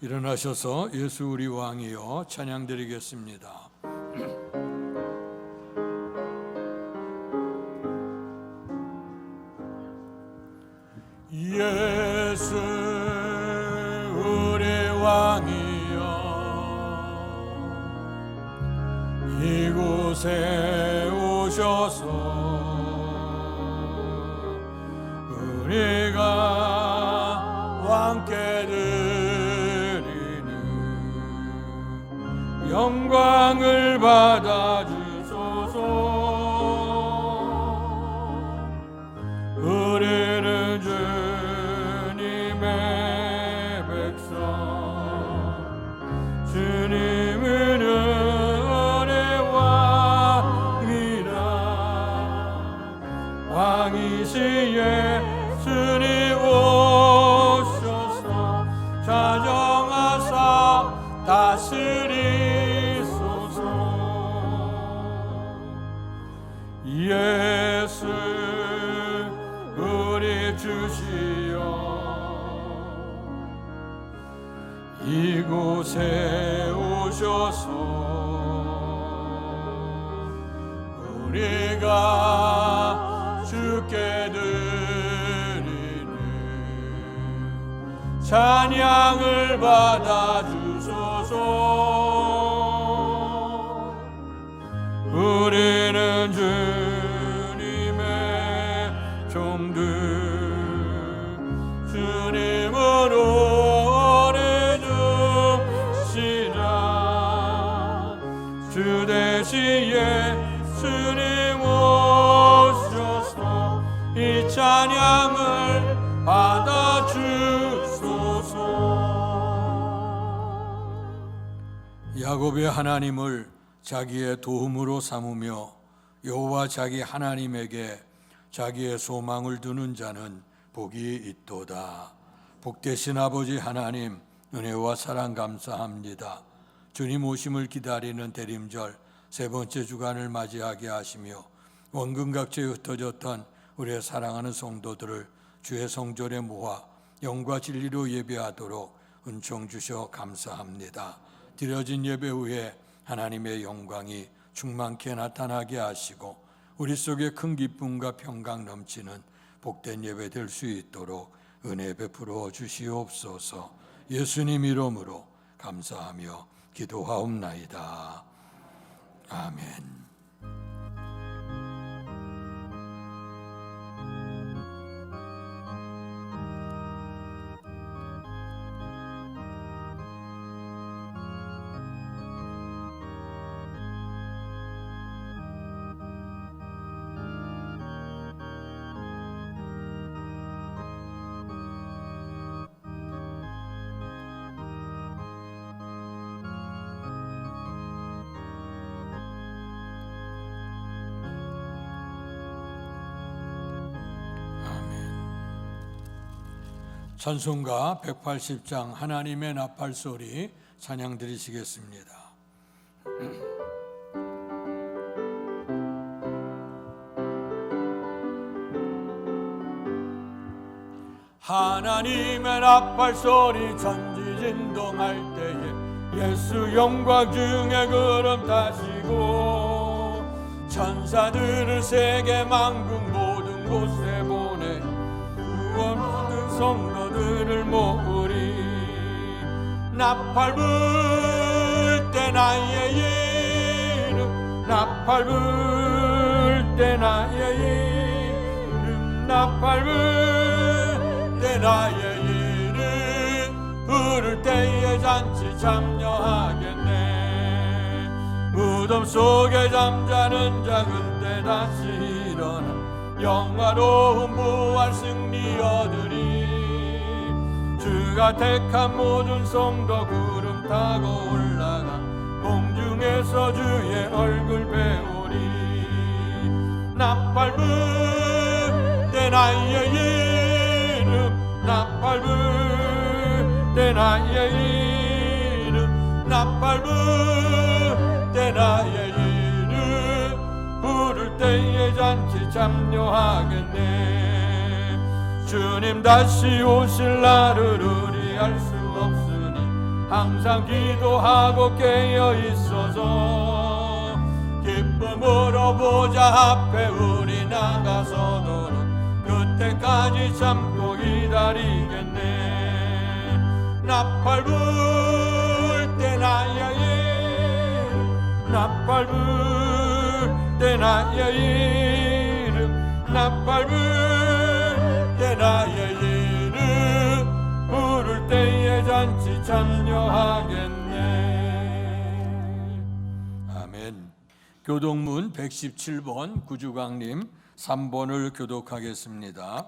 일어나셔서 예수 우리 왕이여 찬양드리겠습니다. 예수 우리 왕이여 이곳에 오셔서 우리가 왕께 드리는 영광을 받아주소서. 우리는 주님의 백성, 주님은 은혜의 왕이라. 왕이신 예수님 오셔서 자정하사 다스리소서. 예수 우리 주시여 이곳에 오셔서 우리가 주께 드리는 찬양을 받아주소서. 우리는 주님의 종들, 주님은 오래 주시라. 주 대신 예수님 오셔서 이 찬양을 받아주소서. 야곱의 하나님을 자기의 도움으로 삼으며 여호와 자기 하나님에게 자기의 소망을 두는 자는 복이 있도다. 복되신 아버지 하나님, 은혜와 사랑 감사합니다. 주님 오심을 기다리는 대림절 세 번째 주간을 맞이하게 하시며 원근각지에 흩어졌던 우리의 사랑하는 성도들을 주의 성전에 모아 영과 진리로 예배하도록 은총 주셔 감사합니다. 드려진 예배 후에 하나님의 영광이 충만케 나타나게 하시고 우리 속에 큰 기쁨과 평강 넘치는 복된 예배 될 수 있도록 은혜 베풀어 주시옵소서. 예수님 이름으로 감사하며 기도하옵나이다. 아멘. 찬송가 180장 하나님의 나팔소리 찬양 드리시겠습니다. 하나님의 나팔소리 천지진동할 때에 예수 영광 중에 구름 타시고 천사들을 세계 만국 모든 곳에 보내 구원 모든 성도들을 모으리. 나팔 불 때 나의 이름, 나팔 불 때 나의 이름, 나팔 불 때 나의 이름 부를 때에 잔치 참여하겠네. 무덤 속에 잠자는 자 그때 다시 일어나 영화로운 부활 승리 얻으리. 주가 택한 모든 성도 구름 타고 올라가 공중에서 주의 얼굴 배우리. 나팔 불 때 나의 이름, 나팔 불 때 나의 이름, 나팔 불 때 나의 이름 부를 때에 잔치 참여하겠네. 주님 다시 오실 날을 우리 알 수 없으니 항상 기도하고 깨어 있어서 기쁨으로 보좌 앞에 우리 나가서도록 그때까지 참고 기다리겠네. 나팔 불 때 나의 이름, 나팔 불 때 나의 이름, 나팔 불 때 나의 이름 부를 때에 잔치 참여하겠네. 아멘. 교동문 117번 구주강림 3번을 교독하겠습니다.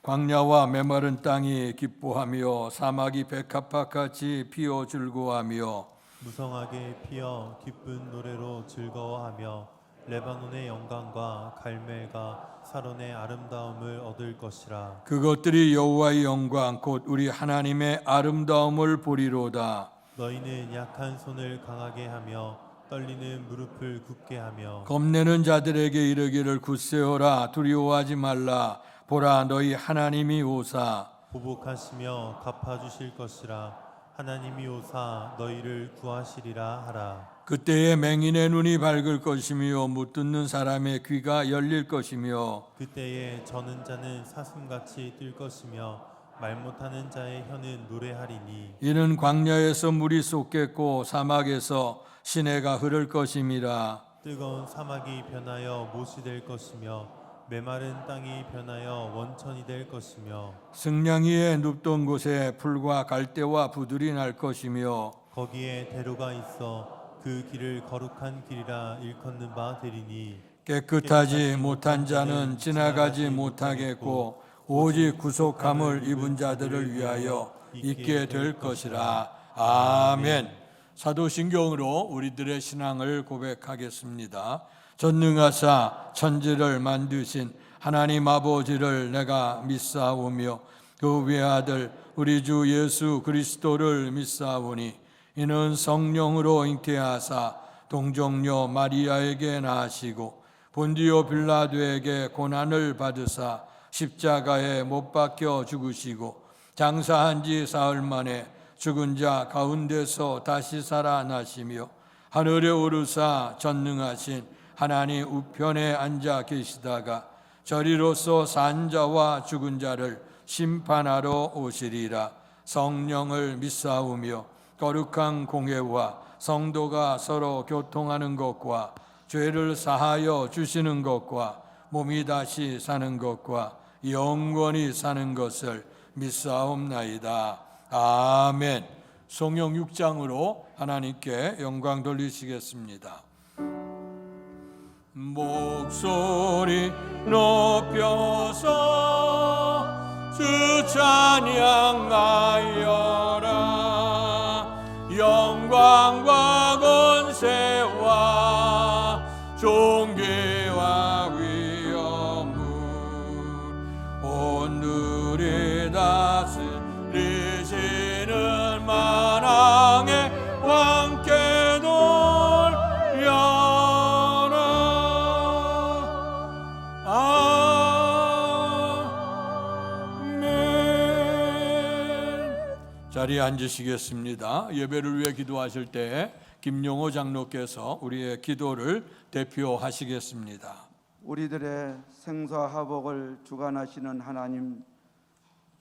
광야와 메마른 땅이 기뻐하며 사막이 백합화같이 피어 즐거워하며 무성하게 피어 기쁜 노래로 즐거워하며 레바논의 영광과 갈멜과 사론의 아름다움을 얻을 것이라. 그것들이 여호와의 영광 곧 우리 하나님의 아름다움을 보리로다. 너희는 약한 손을 강하게 하며 떨리는 무릎을 굳게 하며 겁내는 자들에게 이르기를 굳세어라 두려워하지 말라. 보라 너희 하나님이 오사 보복하시며 갚아주실 것이라. 하나님이 오사 너희를 구하시리라 하라. 그때에 맹인의 눈이 밝을 것이며 못 듣는 사람의 귀가 열릴 것이며 그때에 저는 자는 사슴같이 뛸 것이며 말 못하는 자의 혀는 노래하리니 이는 광야에서 물이 쏟겠고 사막에서 시내가 흐를 것임이라. 뜨거운 사막이 변하여 못이 될 것이며 메마른 땅이 변하여 원천이 될 것이며 승냥이에 눕던 곳에 풀과 갈대와 부들이 날 것이며 거기에 대로가 있어 그 길을 거룩한 길이라 일컫는 바 되리니 깨끗하지 못한 자는 지나가지 못하겠고 오직 구속함을 입은 자들을 위하여 있게 될 것이라. 아멘. 사도신경으로 우리들의 신앙을 고백하겠습니다. 전능하사 천지를 만드신 하나님 아버지를 내가 믿사오며 그 외아들 우리 주 예수 그리스도를 믿사오니 이는 성령으로 잉태하사 동정녀 마리아에게 나시고 본디오 빌라도에게 고난을 받으사 십자가에 못 박혀 죽으시고 장사한 지 사흘 만에 죽은 자 가운데서 다시 살아나시며 하늘에 오르사 전능하신 하나님 우편에 앉아 계시다가 저리로서 산 자와 죽은 자를 심판하러 오시리라. 성령을 믿사오며 거룩한 공회와 성도가 서로 교통하는 것과 죄를 사하여 주시는 것과 몸이 다시 사는 것과 영원히 사는 것을 믿사옵나이다. 아멘. 성령 6장으로 하나님께 영광 돌리시겠습니다. 목소리 높여서 주 찬양하여라. 영광과 권세와 존귀와 위엄을 오늘이 다스리시는 만왕의 왕께 돌려라. 자리에 앉으시겠습니다. 예배를 위해 기도하실 때 김용호 장로께서 우리의 기도를 대표하시겠습니다. 우리들의 생사화복을 주관하시는 하나님,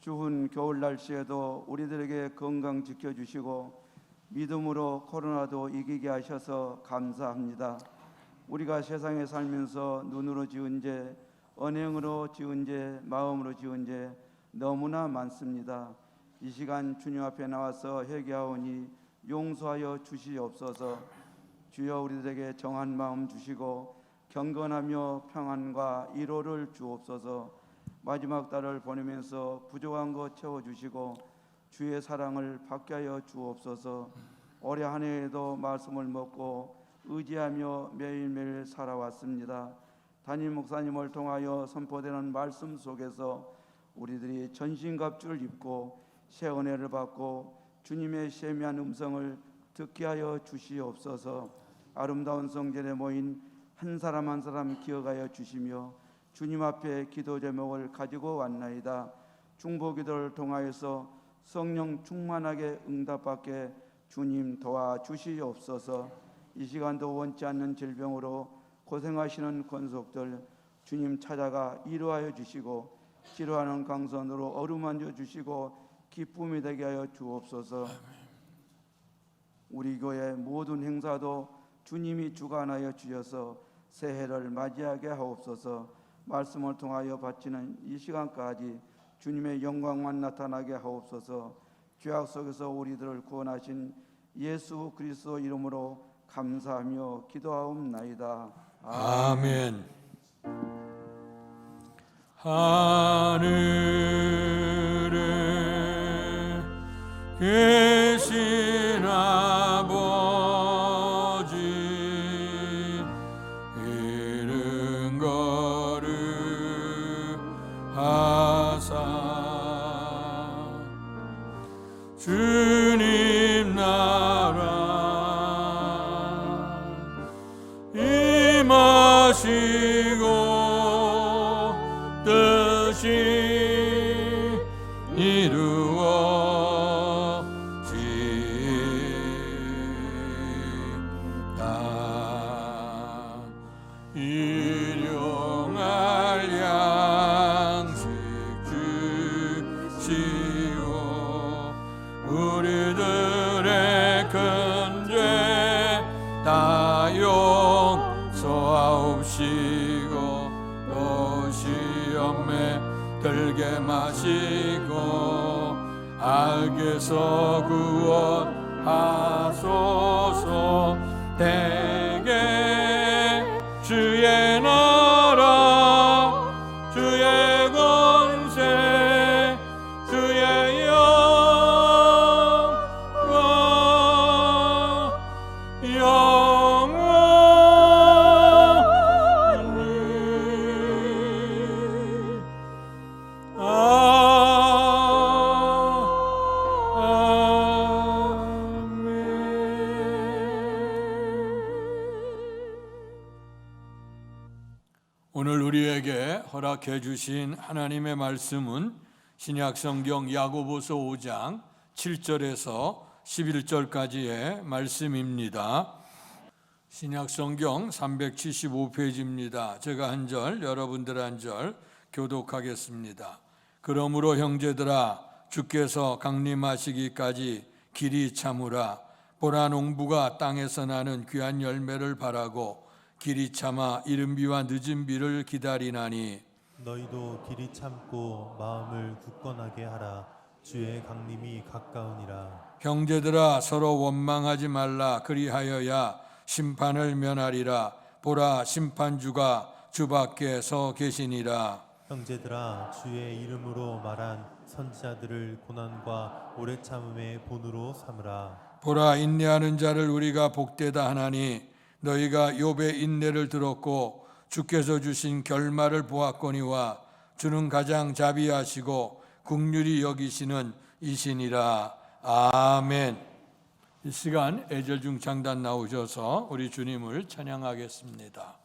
추운 겨울 날씨에도 우리들에게 건강 지켜주시고 믿음으로 코로나도 이기게 하셔서 감사합니다. 우리가 세상에 살면서 눈으로 지은 죄, 언행으로 지은 죄, 마음으로 지은 죄 너무나 많습니다. 이 시간 주님 앞에 나와서 회개하오니 용서하여 주시옵소서. 주여 우리들에게 정한 마음 주시고 경건하며 평안과 위로를 주옵소서. 마지막 달을 보내면서 부족한 것 채워주시고 주의 사랑을 받게 하여 주옵소서. 올해 한 해에도 말씀을 먹고 의지하며 매일매일 살아왔습니다. 담임 목사님을 통하여 선포되는 말씀 속에서 우리들이 전신갑주를 입고 새 은혜를 받고 주님의 세미한 음성을 듣게 하여 주시옵소서. 아름다운 성전에 모인 한 사람 한 사람 기억하여 주시며 주님 앞에 기도 제목을 가지고 왔나이다. 중보기도를 통하여서 성령 충만하게 응답받게 주님 도와주시옵소서. 이 시간도 원치 않는 질병으로 고생하시는 권속들 주님 찾아가 위로하여 주시고 치료하는 강선으로 어루만져 주시고 기쁨이 되게 하여 주옵소서. 우리 교회 모든 행사도 주님이 주관하여 주셔서 새해를 맞이하게 하옵소서. 말씀을 통하여 바치는 이 시간까지 주님의 영광만 나타나게 하옵소서. 죄악 속에서 우리들을 구원하신 예수 그리스도 이름으로 감사하며 기도하옵나이다. 아멘. 하늘에 계신 아버지 이름 거룩하사 주님 나라 임하시고 뜻이 이루어지다. 일용할 양식 주시고 우리들의 큰 죄 다 용서하옵시고 또 시험에 들게 마시고 악에서 구원하소서. 대개 주의 나라 주의 권세 주의 영광 오늘 우리에게 허락해 주신 하나님의 말씀은 신약성경 야고보서 5장 7절에서 11절까지의 말씀입니다. 신약성경 375페이지입니다. 제가 한 절, 여러분들 한 절 교독하겠습니다. 그러므로 형제들아 주께서 강림하시기까지 길이 참으라. 보라 농부가 땅에서 나는 귀한 열매를 바라고 길이 참아 이른 비와 늦은 비를 기다리나니 너희도 길이 참고 마음을 굳건하게 하라. 주의 강림이 가까우니라. 형제들아 서로 원망하지 말라. 그리하여야 심판을 면하리라. 보라 심판주가 주 밖에 서 계시니라. 형제들아 주의 이름으로 말한 선지자들을 고난과 오래 참음의 본으로 삼으라. 보라 인내하는 자를 우리가 복되다 하나니 너희가 욥의 인내를 들었고 주께서 주신 결말을 보았거니와 주는 가장 자비하시고 긍휼히 여기시는 이시니라. 아멘. 이 시간 애절중 장단 나오셔서 우리 주님을 찬양하겠습니다.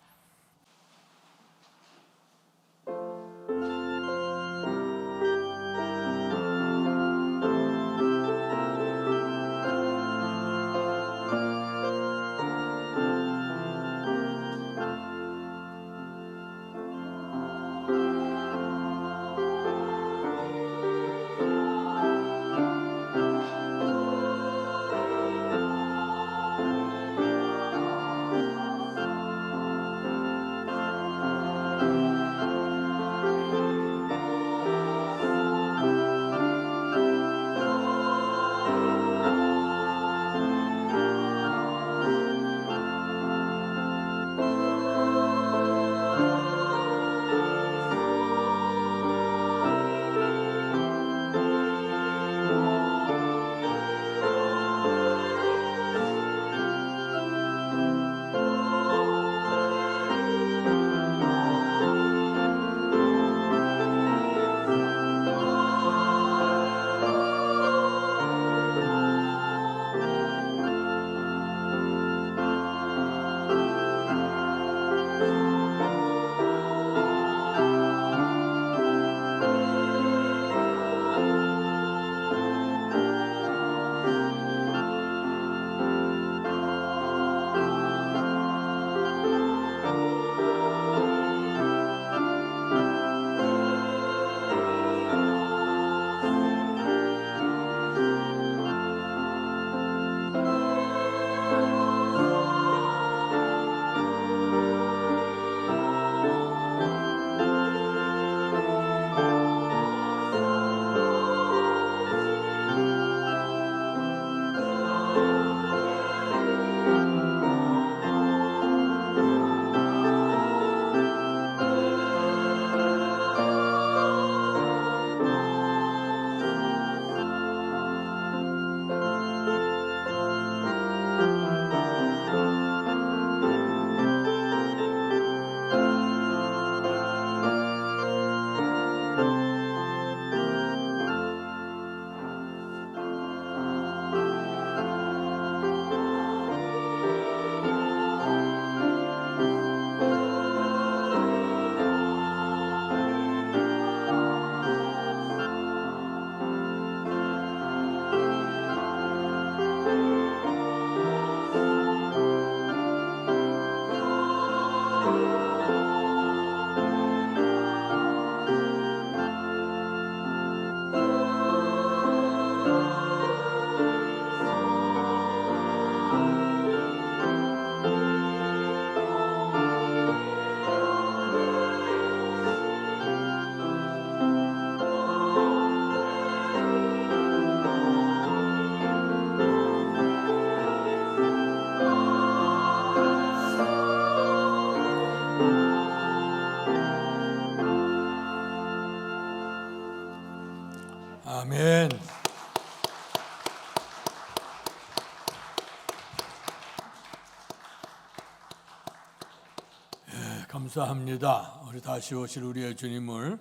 감사합니다. 우리 다시 오실 우리의 주님을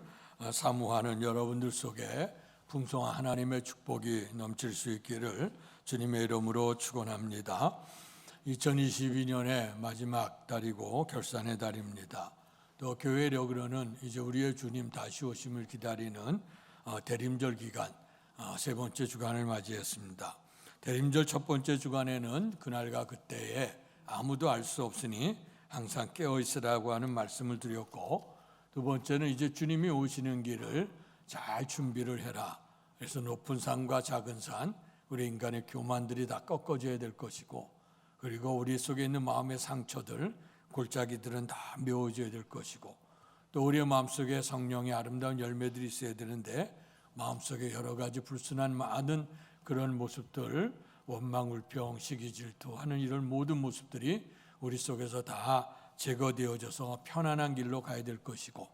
사모하는 여러분들 속에 풍성한 하나님의 축복이 넘칠 수 있기를 주님의 이름으로 축원합니다. 2022년의 마지막 달이고 결산의 달입니다. 또 교회력으로는 이제 우리의 주님 다시 오심을 기다리는 대림절 기간 세 번째 주간을 맞이했습니다. 대림절 첫 번째 주간에는 그날과 그때에 아무도 알 수 없으니 항상 깨어 있으라고 하는 말씀을 드렸고, 두 번째는 이제 주님이 오시는 길을 잘 준비를 해라. 그래서 높은 산과 작은 산, 우리 인간의 교만들이 다 꺾어져야 될 것이고, 그리고 우리 속에 있는 마음의 상처들, 골짜기들은 다 메워져야 될 것이고, 또 우리의 마음속에 성령의 아름다운 열매들이 있어야 되는데 마음속에 여러 가지 불순한 많은 그런 모습들, 원망, 울평, 시기, 질투하는 이런 모든 모습들이 우리 속에서 다 제거되어져서 편안한 길로 가야 될 것이고,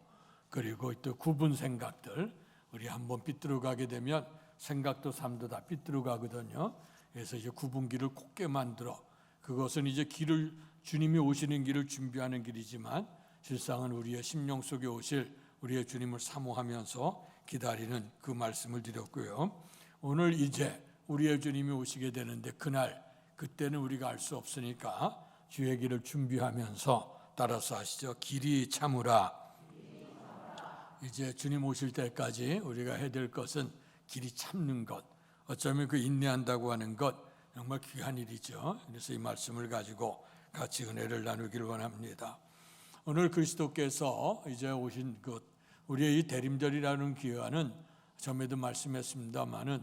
그리고 또 구분 생각들, 우리 한번 삐뚤어 가게 되면 생각도 삶도 다 삐뚤어 가거든요. 그래서 이제 구분기를 곱게 만들어, 그것은 이제 길을, 주님이 오시는 길을 준비하는 길이지만 실상은 우리의 심령 속에 오실 우리의 주님을 사모하면서 기다리는 그 말씀을 드렸고요. 오늘 이제 우리의 주님이 오시게 되는데 그날, 그때는 우리가 알 수 없으니까 주의 길을 준비하면서 따라서 하시죠. 길이 참으라. 이제 주님 오실 때까지 우리가 해야 될 것은 길이 참는 것, 어쩌면 그 인내한다고 하는 것, 정말 귀한 일이죠. 그래서 이 말씀을 가지고 같이 은혜를 나누길 원합니다. 오늘 그리스도께서 이제 오신 것, 우리의 이 대림절이라는 기간은 전에도 말씀했습니다마는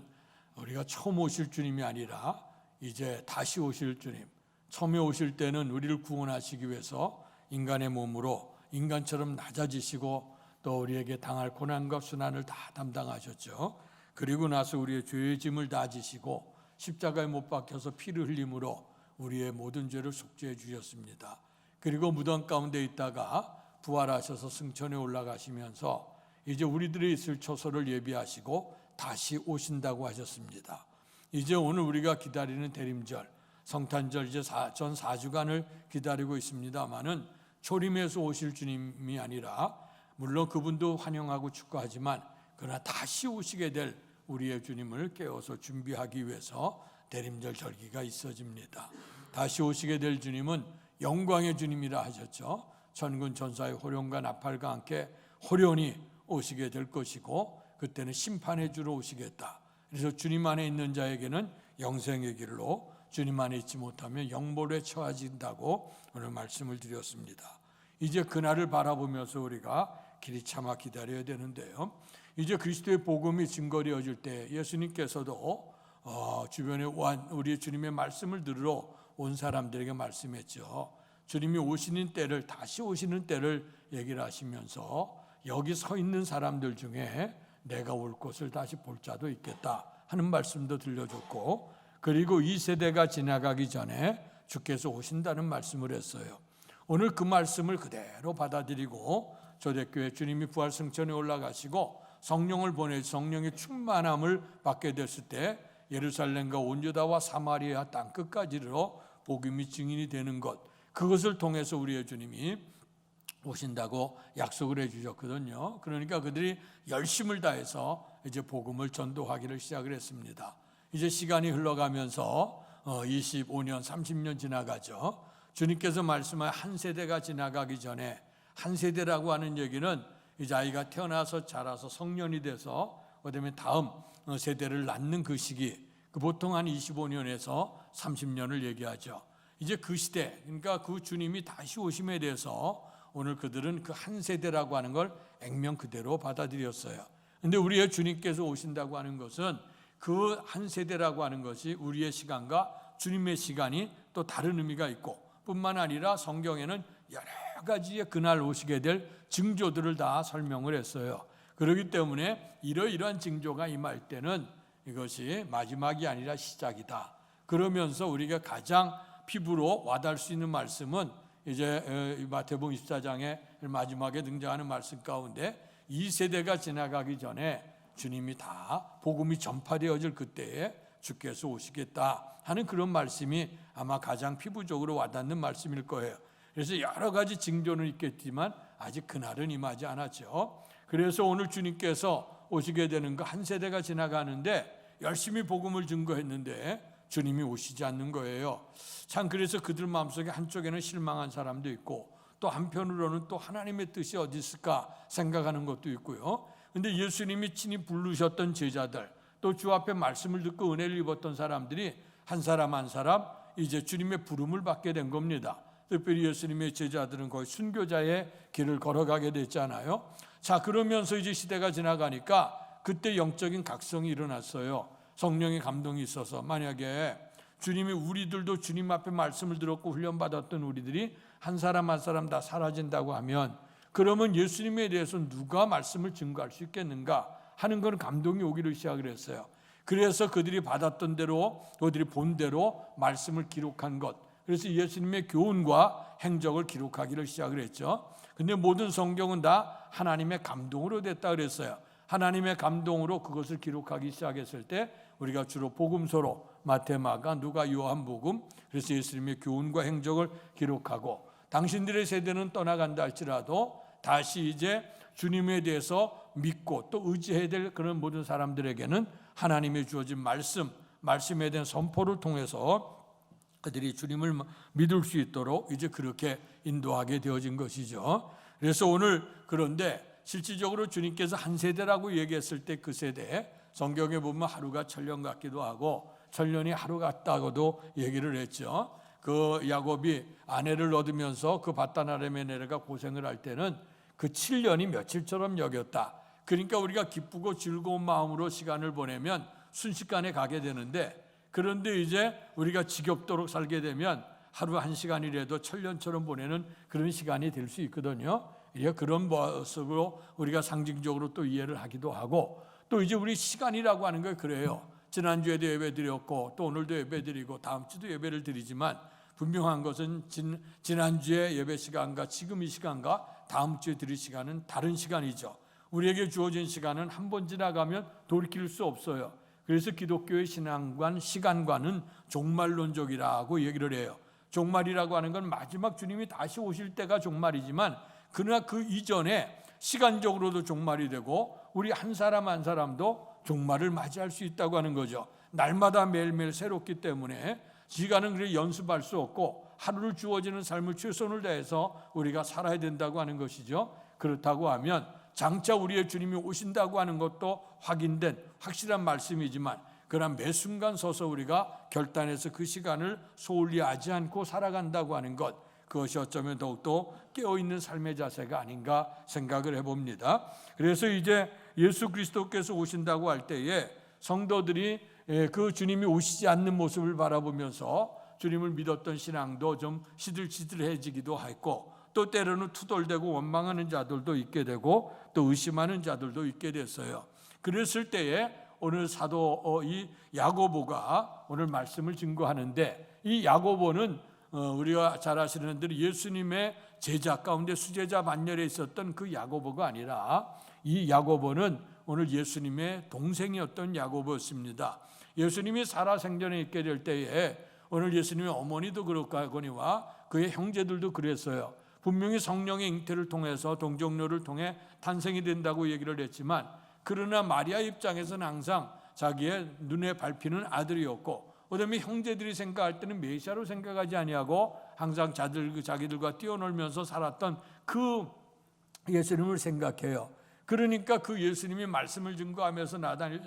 우리가 처음 오실 주님이 아니라 이제 다시 오실 주님, 처음에 오실 때는 우리를 구원하시기 위해서 인간의 몸으로 인간처럼 낮아지시고 또 우리에게 당할 고난과 순환을 다 담당하셨죠. 그리고 나서 우리의 죄의 짐을 다 지시고 십자가에 못 박혀서 피를 흘림으로 우리의 모든 죄를 속죄해 주셨습니다. 그리고 무덤 가운데 있다가 부활하셔서 승천에 올라가시면서 이제 우리들이 있을 처소를 예비하시고 다시 오신다고 하셨습니다. 이제 오늘 우리가 기다리는 대림절, 성탄절 이제 전 4주간을 기다리고 있습니다마는 초림에서 오실 주님이 아니라 물론 그분도 환영하고 축하하지만 그러나 다시 오시게 될 우리의 주님을 깨워서 준비하기 위해서 대림절 절기가 있어집니다. 다시 오시게 될 주님은 영광의 주님이라 하셨죠. 천군 천사의 호련과 나팔과 함께 호련히 오시게 될 것이고 그때는 심판의 주로 오시겠다. 그래서 주님 안에 있는 자에게는 영생의 길로, 주님 안에 있지 못하면 영몰에 처해진다고 오늘 말씀을 드렸습니다. 이제 그날을 바라보면서 우리가 길이 참아 기다려야 되는데요. 이제 그리스도의 복음이 증거되어질 때 예수님께서도 주변에 우리 주님의 말씀을 들으러 온 사람들에게 말씀했죠. 주님이 오시는 때를, 다시 오시는 때를 얘기를 하시면서 여기 서 있는 사람들 중에 내가 올 것을 다시 볼 자도 있겠다 하는 말씀도 들려줬고, 그리고 이 세대가 지나가기 전에 주께서 오신다는 말씀을 했어요. 오늘 그 말씀을 그대로 받아들이고 초대교회 주님이 부활승천에 올라가시고 성령을 보내 성령의 충만함을 받게 됐을 때 예루살렘과 온 유다와 사마리아 땅 끝까지로 복음이 증인이 되는 것, 그것을 통해서 우리의 주님이 오신다고 약속을 해주셨거든요. 그러니까 그들이 열심을 다해서 이제 복음을 전도하기를 시작을 했습니다. 이제 시간이 흘러가면서 25년, 30년 지나가죠. 주님께서 말씀한 한 세대가 지나가기 전에, 한 세대라고 하는 얘기는 이제 아이가 태어나서 자라서 성년이 돼서 그다음에 다음 세대를 낳는 그 시기, 그 보통 한 25년에서 30년을 얘기하죠. 이제 그 시대, 그러니까 그 주님이 다시 오심에 대해서 오늘 그들은 그 한 세대라고 하는 걸 액면 그대로 받아들였어요. 그런데 우리의 주님께서 오신다고 하는 것은 그 한 세대라고 하는 것이 우리의 시간과 주님의 시간이 또 다른 의미가 있고, 뿐만 아니라 성경에는 여러 가지의 그날 오시게 될 징조들을 다 설명을 했어요. 그렇기 때문에 이러이러한 징조가 임할 때는 이것이 마지막이 아니라 시작이다. 그러면서 우리가 가장 피부로 와닿을 수 있는 말씀은 이제 마태복음 24장의 마지막에 등장하는 말씀 가운데 이 세대가 지나가기 전에 주님이 다 복음이 전파되어질 그때에 주께서 오시겠다 하는 그런 말씀이 아마 가장 피부적으로 와닿는 말씀일 거예요. 그래서 여러 가지 징조는 있겠지만 아직 그날은 임하지 않았죠. 그래서 오늘 주님께서 오시게 되는 거, 한 세대가 지나가는데 열심히 복음을 증거했는데 주님이 오시지 않는 거예요. 참, 그래서 그들 마음속에 한쪽에는 실망한 사람도 있고 또 한편으로는 또 하나님의 뜻이 어디 있을까 생각하는 것도 있고요. 근데 예수님이 친히 부르셨던 제자들, 또 주 앞에 말씀을 듣고 은혜를 입었던 사람들이 한 사람 한 사람 이제 주님의 부름을 받게 된 겁니다. 특별히 예수님의 제자들은 거의 순교자의 길을 걸어가게 됐잖아요. 자, 그러면서 이제 시대가 지나가니까 그때 영적인 각성이 일어났어요. 성령의 감동이 있어서 만약에 주님이 우리들도 주님 앞에 말씀을 들었고 훈련받았던 우리들이 한 사람 한 사람 다 사라진다고 하면, 그러면 예수님에 대해서 누가 말씀을 증거할 수 있겠는가 하는 건 감동이 오기를 시작을 했어요. 그래서 그들이 받았던 대로, 그들이 본 대로 말씀을 기록한 것, 그래서 예수님의 교훈과 행적을 기록하기를 시작을 했죠. 근데 모든 성경은 다 하나님의 감동으로 됐다 그랬어요. 하나님의 감동으로 그것을 기록하기 시작했을 때 우리가 주로 복음서로 마태, 마가, 누가, 요한복음, 그래서 예수님의 교훈과 행적을 기록하고, 당신들의 세대는 떠나간다 할지라도 다시 이제 주님에 대해서 믿고 또 의지해야 될 그런 모든 사람들에게는 하나님의 주어진 말씀에 대한 선포를 통해서 그들이 주님을 믿을 수 있도록 이제 그렇게 인도하게 되어진 것이죠. 그래서 오늘, 그런데 실질적으로 주님께서 한 세대라고 얘기했을 때 그 세대, 성경에 보면 하루가 천년 같기도 하고 천년이 하루 같다고도 얘기를 했죠. 그 야곱이 아내를 얻으면서 그 밧단 아람에 내려가 고생을 할 때는 그 7년이 며칠처럼 여겼다. 그러니까 우리가 기쁘고 즐거운 마음으로 시간을 보내면 순식간에 가게 되는데, 그런데 이제 우리가 지겹도록 살게 되면 하루 한 시간이라도 천년처럼 보내는 그런 시간이 될 수 있거든요. 그런 모습으로 우리가 상징적으로 또 이해를 하기도 하고, 또 이제 우리 시간이라고 하는 거 그래요. 지난주에도 예배 드렸고 또 오늘도 예배 드리고 다음 주도 예배를 드리지만 분명한 것은 지난주에 예배 시간과 지금 이 시간과 다음 주에 드릴 시간은 다른 시간이죠. 우리에게 주어진 시간은 한 번 지나가면 돌이킬 수 없어요. 그래서 기독교의 신앙관, 시간관은 종말론적이라고 얘기를 해요. 종말이라고 하는 건 마지막 주님이 다시 오실 때가 종말이지만, 그러나 그 이전에 시간적으로도 종말이 되고 우리 한 사람 한 사람도 종말을 맞이할 수 있다고 하는 거죠. 날마다 매일매일 새롭기 때문에 시간은 그래 연습할 수 없고 하루를 주어지는 삶을 최선을 다해서 우리가 살아야 된다고 하는 것이죠. 그렇다고 하면 장차 우리의 주님이 오신다고 하는 것도 확인된 확실한 말씀이지만, 그러나 매 순간 서서 우리가 결단해서 그 시간을 소홀히 하지 않고 살아간다고 하는 것, 그것이 어쩌면 더욱더 깨어있는 삶의 자세가 아닌가 생각을 해봅니다. 그래서 이제 예수 그리스도께서 오신다고 할 때에 성도들이 그 주님이 오시지 않는 모습을 바라보면서 주님을 믿었던 신앙도 좀 시들시들해지기도 했고, 또 때로는 투덜대고 원망하는 자들도 있게 되고 또 의심하는 자들도 있게 됐어요. 그랬을 때에 오늘 사도 이 야고보가 오늘 말씀을 증거하는데, 이 야고보는 우리가 잘 아시는 대로 예수님의 제자 가운데 수제자 반열에 있었던 그 야고보가 아니라, 이 야고보는 오늘 예수님의 동생이었던 야고보였습니다. 예수님이 살아생전에 있게 될 때에 오늘 예수님의 어머니도 그렇거니와 그의 형제들도 그랬어요. 분명히 성령의 잉태를 통해서 동정녀를 통해 탄생이 된다고 얘기를 했지만, 그러나 마리아 입장에서는 항상 자기의 눈에 밟히는 아들이었고, 그다음에 형제들이 생각할 때는 메시아로 생각하지 아니하고 항상 자기들과 뛰어놀면서 살았던 그 예수님을 생각해요. 그러니까 그 예수님이 말씀을 증거하면서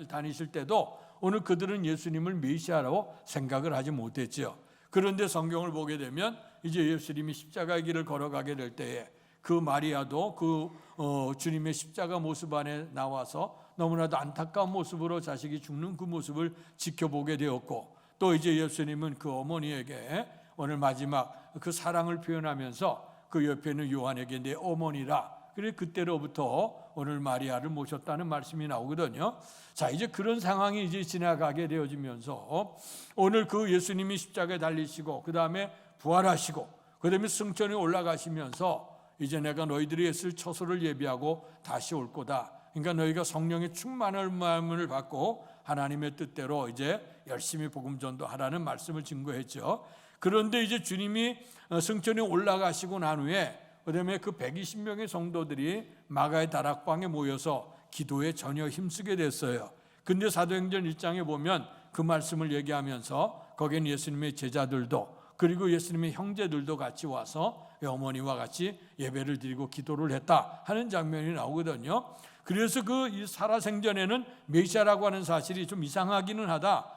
다니실 때도 오늘 그들은 예수님을 메시아로 생각을 하지 못했죠. 그런데 성경을 보게 되면 이제 예수님이 십자가의 길을 걸어가게 될 때에 그 마리아도 그 주님의 십자가 모습 안에 나와서 너무나도 안타까운 모습으로 자식이 죽는 그 모습을 지켜보게 되었고, 또 이제 예수님은 그 어머니에게 오늘 마지막 그 사랑을 표현하면서 그 옆에 있는 요한에게 내 어머니라, 그래 그때로부터 오늘 마리아를 모셨다는 말씀이 나오거든요. 자, 이제 그런 상황이 이제 지나가게 되어지면서 오늘 그 예수님이 십자가에 달리시고 그 다음에 부활하시고 그 다음에 승천에 올라가시면서 이제 내가 너희들이 했을 처소를 예비하고 다시 올 거다. 그러니까 너희가 성령의 충만한 마음을 받고 하나님의 뜻대로 이제 열심히 복음 전도하라는 말씀을 증거했죠. 그런데 이제 주님이 승천에 올라가시고 난 후에 그다음에 그 120명의 성도들이 마가의 다락방에 모여서 기도에 전혀 힘쓰게 됐어요. 근데 사도행전 1장에 보면 그 말씀을 얘기하면서 거기엔 예수님의 제자들도 그리고 예수님의 형제들도 같이 와서 어머니와 같이 예배를 드리고 기도를 했다 하는 장면이 나오거든요. 그래서 그 살아생전에는 메시아라고 하는 사실이 좀 이상하기는 하다.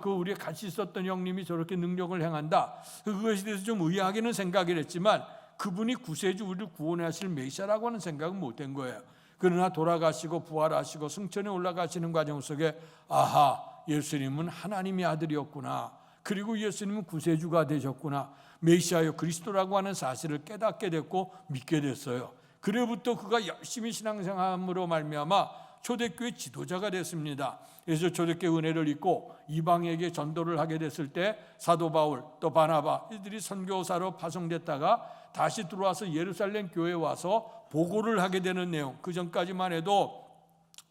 그 우리가 같이 있었던 형님이 저렇게 능력을 행한다. 그것에 대해서 좀 의아하게는 생각을 했지만 그분이 구세주 우리를 구원하실 메시아라고 하는 생각은 못한 거예요. 그러나 돌아가시고 부활하시고 승천에 올라가시는 과정 속에 아하, 예수님은 하나님의 아들이었구나. 그리고 예수님은 구세주가 되셨구나. 메시아요 그리스도라고 하는 사실을 깨닫게 됐고 믿게 됐어요. 그래부터 그가 열심히 신앙생활함으로 말미암아 초대교회 지도자가 됐습니다. 그래서 초대교회 은혜를 입고 이방에게 전도를 하게 됐을 때 사도 바울 또 바나바 이들이 선교사로 파송됐다가 다시 들어와서 예루살렘 교회에 와서 보고를 하게 되는 내용. 그 전까지만 해도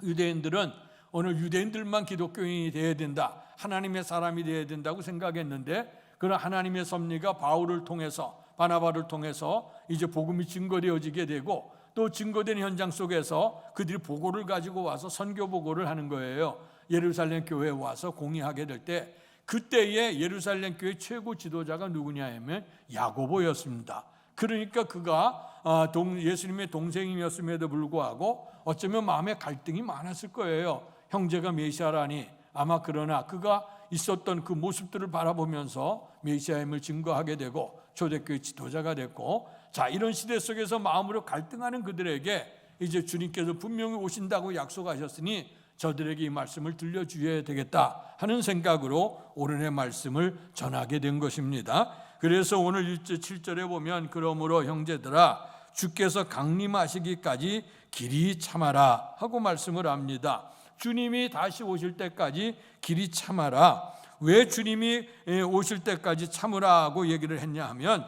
유대인들은 오늘 유대인들만 기독교인이 되어야 된다, 하나님의 사람이 되어야 된다고 생각했는데 그런 하나님의 섭리가 바울을 통해서 바나바를 통해서 이제 복음이 증거되어지게 되고 또 증거된 현장 속에서 그들이 보고를 가지고 와서 선교 보고를 하는 거예요. 예루살렘 교회에 와서 공의하게 될 때 그때의 예루살렘 교회 최고 지도자가 누구냐 하면 야고보였습니다. 그러니까 그가 예수님의 동생이었음에도 불구하고 어쩌면 마음에 갈등이 많았을 거예요. 형제가 메시아라니. 아마 그러나 그가 있었던 그 모습들을 바라보면서 메시아임을 증거하게 되고 초대교회 지도자가 됐고, 자, 이런 시대 속에서 마음으로 갈등하는 그들에게 이제 주님께서 분명히 오신다고 약속하셨으니 저들에게 이 말씀을 들려주어야 되겠다 하는 생각으로 오늘의 말씀을 전하게 된 것입니다. 그래서 오늘 7절에 보면 그러므로 형제들아 주께서 강림하시기까지 길이 참아라 하고 말씀을 합니다. 주님이 다시 오실 때까지 길이 참아라. 왜 주님이 오실 때까지 참으라고 얘기를 했냐 하면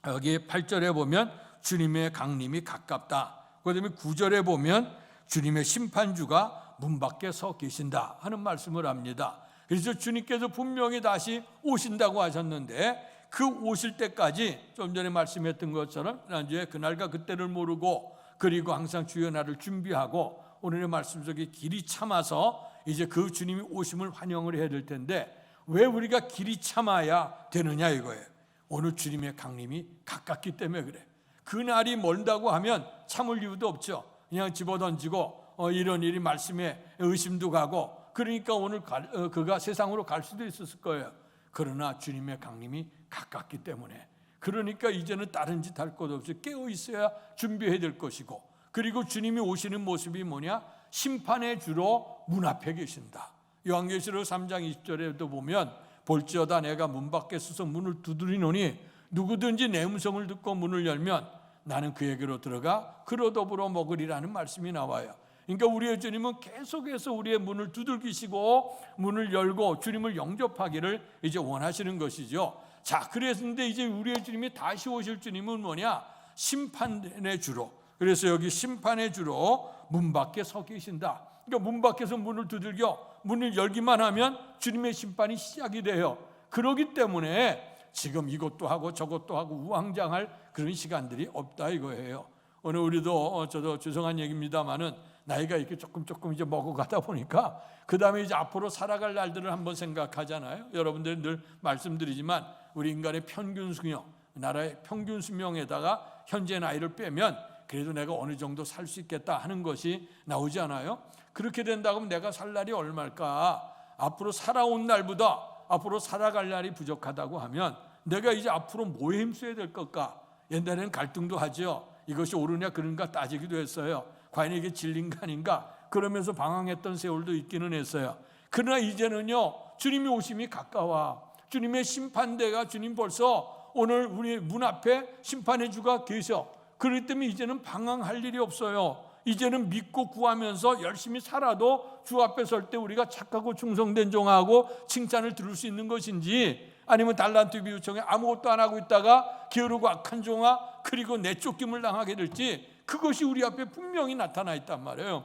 여기 8절에 보면 주님의 강림이 가깝다. 그다음에 9절에 보면 주님의 심판주가 문 밖에 서 계신다 하는 말씀을 합니다. 그래서 주님께서 분명히 다시 오신다고 하셨는데 그 오실 때까지 좀 전에 말씀했던 것처럼 지난주에 그날과 그때를 모르고 그리고 항상 주의 날을 준비하고 오늘의 말씀 속에 길이 참아서 이제 그 주님이 오심을 환영을 해야 될 텐데 왜 우리가 길이 참아야 되느냐 이거예요. 오늘 주님의 강림이 가깝기 때문에 그래. 그 날이 멀다고 하면 참을 이유도 없죠. 그냥 집어던지고 이런 일이 말씀에 의심도 가고 그러니까 오늘 그가 세상으로 갈 수도 있었을 거예요. 그러나 주님의 강림이 가깝기 때문에 그러니까 이제는 다른 짓 할 것 없이 깨어 있어야 준비해야 될 것이고 그리고 주님이 오시는 모습이 뭐냐? 심판의 주로 문 앞에 계신다. 요한계시록 3장 20절에도 보면 볼지어다 내가 문 밖에 서서 문을 두드리노니 누구든지 내 음성을 듣고 문을 열면 나는 그에게로 들어가 그로 더불어 먹으리라는 말씀이 나와요. 그러니까 우리의 주님은 계속해서 우리의 문을 두들기시고 문을 열고 주님을 영접하기를 이제 원하시는 것이죠. 자, 그랬는데 이제 우리의 주님이 다시 오실 주님은 뭐냐? 심판의 주로. 그래서 여기 심판의 주로 문 밖에 서 계신다. 그러니까 문 밖에서 문을 두들겨 문을 열기만 하면 주님의 심판이 시작이 돼요. 그렇기 때문에 지금 이것도 하고 저것도 하고 우왕장할 그런 시간들이 없다 이거예요. 오늘 우리도 저도 죄송한 얘기입니다만은 나이가 이렇게 조금 이제 먹어가다 보니까 그 다음에 이제 앞으로 살아갈 날들을 한번 생각하잖아요. 여러분들이 늘 말씀드리지만 우리 인간의 평균 수명, 나라의 평균 수명에다가 현재 나이를 빼면 그래도 내가 어느 정도 살 수 있겠다 하는 것이 나오지 않아요? 그렇게 된다고 하면 내가 살 날이 얼마일까? 앞으로 살아온 날보다 앞으로 살아갈 날이 부족하다고 하면 내가 이제 앞으로 뭐에 힘써야 될 걸까? 옛날에는 갈등도 하죠. 이것이 옳으냐 그런가 따지기도 했어요. 과연 이게 진리인가 아닌가? 그러면서 방황했던 세월도 있기는 했어요. 그러나 이제는요, 주님이 오심이 가까워. 주님의 심판대가 주님 벌써 오늘 우리 문 앞에 심판의 주가 계셔. 그렇기 때문에 이제는 방황할 일이 없어요. 이제는 믿고 구하면서 열심히 살아도 주 앞에 설 때 우리가 착하고 충성된 종하고 칭찬을 들을 수 있는 것인지 아니면 달란트 비유청에 아무것도 안 하고 있다가 게으르고 악한 종아 그리고 내쫓김을 당하게 될지 그것이 우리 앞에 분명히 나타나 있단 말이에요.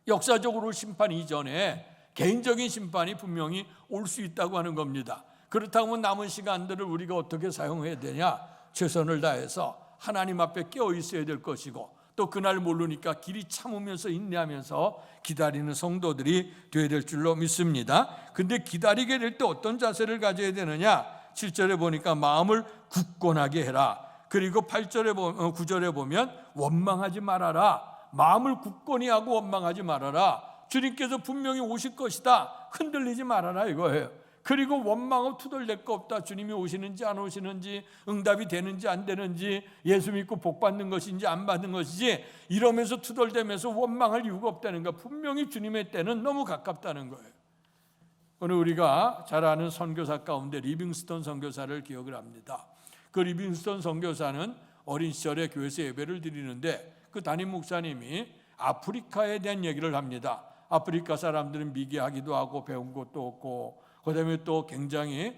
역사적으로 심판 이전에 개인적인 심판이 분명히 올 수 있다고 하는 겁니다. 그렇다면 남은 시간들을 우리가 어떻게 사용해야 되냐? 최선을 다해서 하나님 앞에 깨어 있어야 될 것이고, 또 그날 모르니까 길이 참으면서 인내하면서 기다리는 성도들이 되어야 될 줄로 믿습니다. 근데 기다리게 될 때 어떤 자세를 가져야 되느냐? 7절에 보니까 마음을 굳건하게 해라. 그리고 9절에 보면 원망하지 말아라. 마음을 굳건히 하고 원망하지 말아라. 주님께서 분명히 오실 것이다. 흔들리지 말아라 이거예요. 그리고 원망하고 투덜댈 거 없다. 주님이 오시는지 안 오시는지, 응답이 되는지 안 되는지, 예수 믿고 복 받는 것인지 안 받는 것인지 이러면서 투덜대면서 원망할 이유가 없다는 거. 분명히 주님의 때는 너무 가깝다는 거예요. 오늘 우리가 잘 아는 선교사 가운데 리빙스턴 선교사를 기억을 합니다. 그 리빙스턴 선교사는 어린 시절에 교회에서 예배를 드리는데 그 담임 목사님이 아프리카에 대한 얘기를 합니다. 아프리카 사람들은 미개하기도 하고 배운 것도 없고, 그다음에 또 굉장히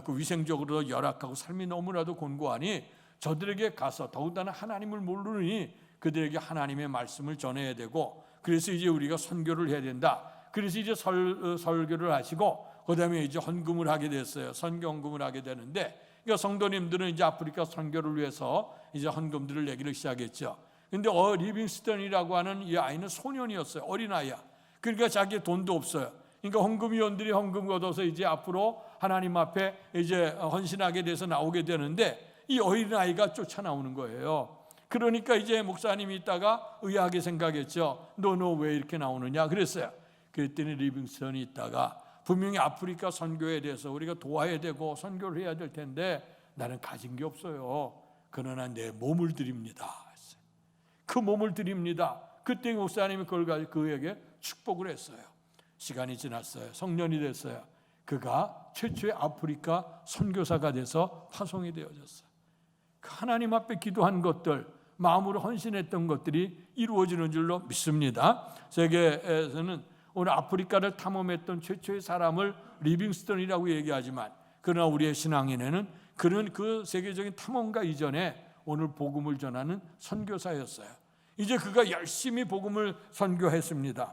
그 위생적으로 열악하고 삶이 너무나도 곤고하니 저들에게 가서 더군다나 하나님을 모르니 그들에게 하나님의 말씀을 전해야 되고, 그래서 이제 우리가 선교를 해야 된다. 그래서 이제 설교를 하시고 그다음에 이제 헌금을 하게 됐어요. 선교헌금을 하게 되는데, 그러니까 성도님들은 이제 아프리카 선교를 위해서 이제 헌금들을 내기를 시작했죠. 근데 리빙스턴이라고 하는 이 아이는 소년이었어요. 어린아이야. 그러니까 자기 돈도 없어요. 그러니까 헌금위원들이 헌금 얻어서 이제 앞으로 하나님 앞에 이제 헌신하게 돼서 나오게 되는데 이 어린아이가 쫓아나오는 거예요. 그러니까 이제 목사님이 있다가 의아하게 생각했죠. 너 왜 이렇게 나오느냐 그랬어요. 그랬더니 리빙스턴이 있다가 분명히 아프리카 선교에 대해서 우리가 도와야 되고 선교를 해야 될 텐데 나는 가진 게 없어요. 그러나 내 몸을 드립니다. 그 몸을 드립니다. 그때 목사님이 그걸 가지고 그에게 축복을 했어요. 시간이 지났어요. 성년이 됐어요. 그가 최초의 아프리카 선교사가 돼서 파송이 되어졌어요. 그 하나님 앞에 기도한 것들, 마음으로 헌신했던 것들이 이루어지는 줄로 믿습니다. 세계에서는 오늘 아프리카를 탐험했던 최초의 사람을 리빙스턴이라고 얘기하지만, 그러나 우리의 신앙인에는 그는 그 세계적인 탐험가 이전에 오늘 복음을 전하는 선교사였어요. 이제 그가 열심히 복음을 선교했습니다.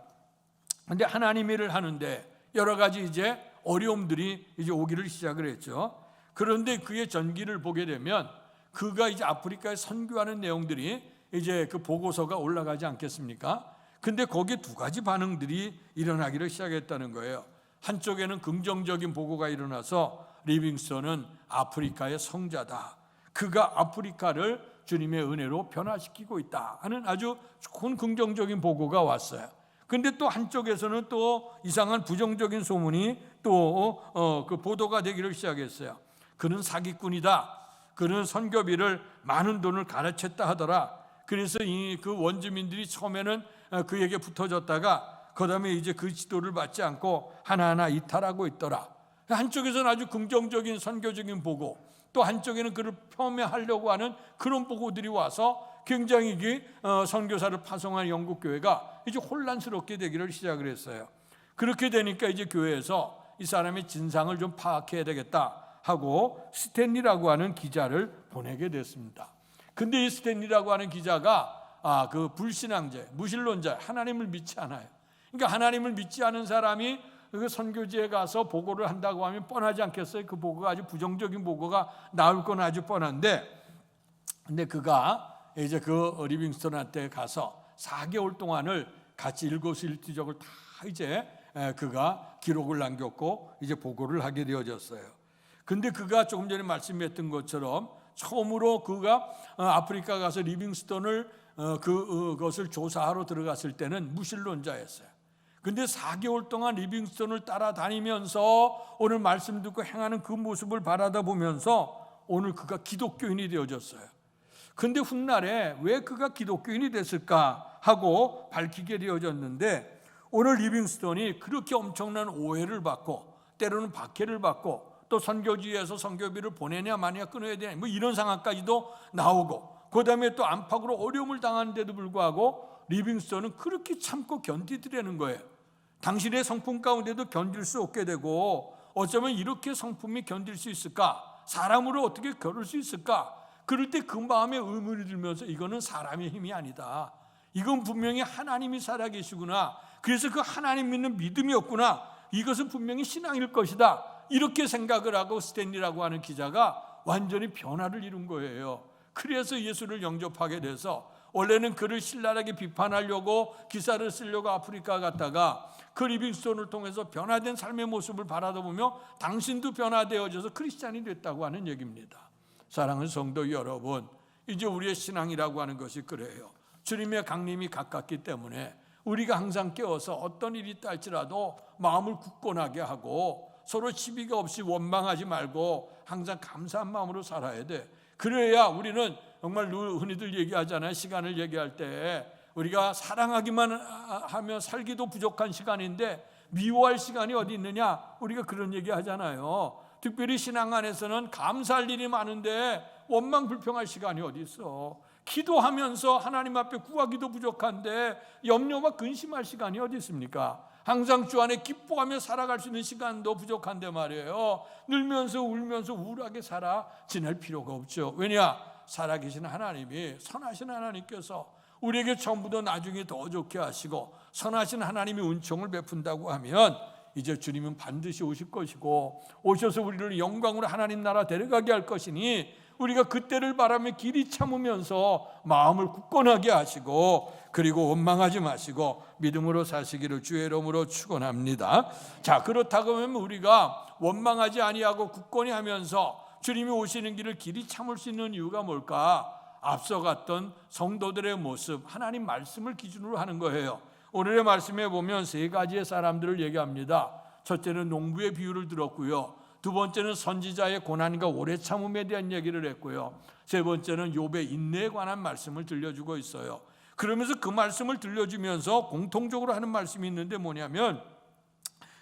그런데 하나님 일을 하는데 여러 가지 이제 어려움들이 이제 오기를 시작을 했죠. 그런데 그의 전기를 보게 되면 그가 이제 아프리카에 선교하는 내용들이 이제 그 보고서가 올라가지 않겠습니까? 근데 거기에 두 가지 반응들이 일어나기를 시작했다는 거예요. 한쪽에는 긍정적인 보고가 일어나서 리빙스턴은 아프리카의 성자다. 그가 아프리카를 주님의 은혜로 변화시키고 있다 하는 아주 좋은 긍정적인 보고가 왔어요. 근데 또 한쪽에서는 또 이상한 부정적인 소문이 또 그 보도가 되기를 시작했어요. 그는 사기꾼이다. 그는 선교비를 많은 돈을 갈아챘다 하더라. 그래서 그 원주민들이 처음에는 그에게 붙어졌다가 그다음에 이제 그 지도를 받지 않고 하나하나 이탈하고 있더라. 한쪽에서는 아주 긍정적인 선교적인 보고, 또 한쪽에는 그를 폄훼하려고 하는 그런 보고들이 와서 굉장히 선교사를 파송한 영국 교회가 이제 혼란스럽게 되기를 시작을 했어요. 그렇게 되니까 이제 교회에서 이 사람의 진상을 좀 파악해야 되겠다 하고 스탠리라고 하는 기자를 보내게 됐습니다. 근데 이 스탠리라고 하는 기자가 그 불신앙자, 무신론자, 하나님을 믿지 않아요. 그러니까 하나님을 믿지 않은 사람이 그 선교지에 가서 보고를 한다고 하면 뻔하지 않겠어요? 그 보고가 아주 부정적인 보고가 나올 건 아주 뻔한데, 근데 그가 이제 그 리빙스턴한테 가서 4개월 동안을 같이 일거수일투족을 다 이제 그가 기록을 남겼고 이제 보고를 하게 되어졌어요. 근데 그가 조금 전에 말씀했던 것처럼 처음으로 그가 아프리카 가서 리빙스턴을 그것을 조사하러 들어갔을 때는 무신론자였어요. 근데 4개월 동안 리빙스턴을 따라다니면서 오늘 말씀 듣고 행하는 그 모습을 바라다 보면서 오늘 그가 기독교인이 되어졌어요. 근데 훗날에 왜 그가 기독교인이 됐을까 하고 밝히게 되어졌는데, 오늘 리빙스턴이 그렇게 엄청난 오해를 받고 때로는 박해를 받고 또 선교지에서 선교비를 보내냐 마냐 끊어야 되냐 뭐 이런 상황까지도 나오고, 그 다음에 또 안팎으로 어려움을 당하는데도 불구하고 리빙스턴은 그렇게 참고 견디더라는 거예요. 당신의 성품 가운데도 견딜 수 없게 되고, 어쩌면 이렇게 성품이 견딜 수 있을까? 사람으로 어떻게 겨룰 수 있을까? 그럴 때 그 마음에 의문이 들면서 이거는 사람의 힘이 아니다. 이건 분명히 하나님이 살아계시구나. 그래서 그 하나님 믿는 믿음이었구나. 이것은 분명히 신앙일 것이다. 이렇게 생각을 하고 스탠리라고 하는 기자가 완전히 변화를 이룬 거예요. 그래서 예수를 영접하게 돼서 원래는 그를 신랄하게 비판하려고 기사를 쓰려고 아프리카 갔다가 그 리빙스톤을 통해서 변화된 삶의 모습을 바라다 보며 당신도 변화되어져서 크리스찬이 됐다고 하는 얘기입니다. 사랑하는 성도 여러분, 이제 우리의 신앙이라고 하는 것이 그래요. 주님의 강림이 가깝기 때문에 우리가 항상 깨어서 어떤 일이 있다 할지라도 마음을 굳건하게 하고 서로 시비가 없이 원망하지 말고 항상 감사한 마음으로 살아야 돼. 그래야 우리는 정말 흔히들 얘기하잖아요. 시간을 얘기할 때 우리가 사랑하기만 하며 살기도 부족한 시간인데 미워할 시간이 어디 있느냐, 우리가 그런 얘기 하잖아요. 특별히 신앙 안에서는 감사할 일이 많은데 원망 불평할 시간이 어디 있어. 기도하면서 하나님 앞에 구하기도 부족한데 염려와 근심할 시간이 어디 있습니까? 항상 주 안에 기뻐하며 살아갈 수 있는 시간도 부족한데 말이에요. 늘면서 울면서 우울하게 살아 지낼 필요가 없죠. 왜냐? 살아계신 하나님이, 선하신 하나님께서 우리에게 전부도 나중에 더 좋게 하시고 선하신 하나님이 은총을 베푼다고 하면 이제 주님은 반드시 오실 것이고 오셔서 우리를 영광으로 하나님 나라 데려가게 할 것이니 우리가 그때를 바라며 길이 참으면서 마음을 굳건하게 하시고 그리고 원망하지 마시고 믿음으로 사시기를 주의 이름으로 축원합니다. 자, 그렇다고 하면 우리가 원망하지 아니하고 굳건히 하면서 주님이 오시는 길을 길이 참을 수 있는 이유가 뭘까? 앞서 갔던 성도들의 모습, 하나님 말씀을 기준으로 하는 거예요. 오늘의 말씀에 보면 세 가지의 사람들을 얘기합니다. 첫째는 농부의 비유를 들었고요. 두 번째는 선지자의 고난과 오래 참음에 대한 얘기를 했고요. 세 번째는 욥의 인내에 관한 말씀을 들려주고 있어요. 그러면서 그 말씀을 들려주면서 공통적으로 하는 말씀이 있는데 뭐냐면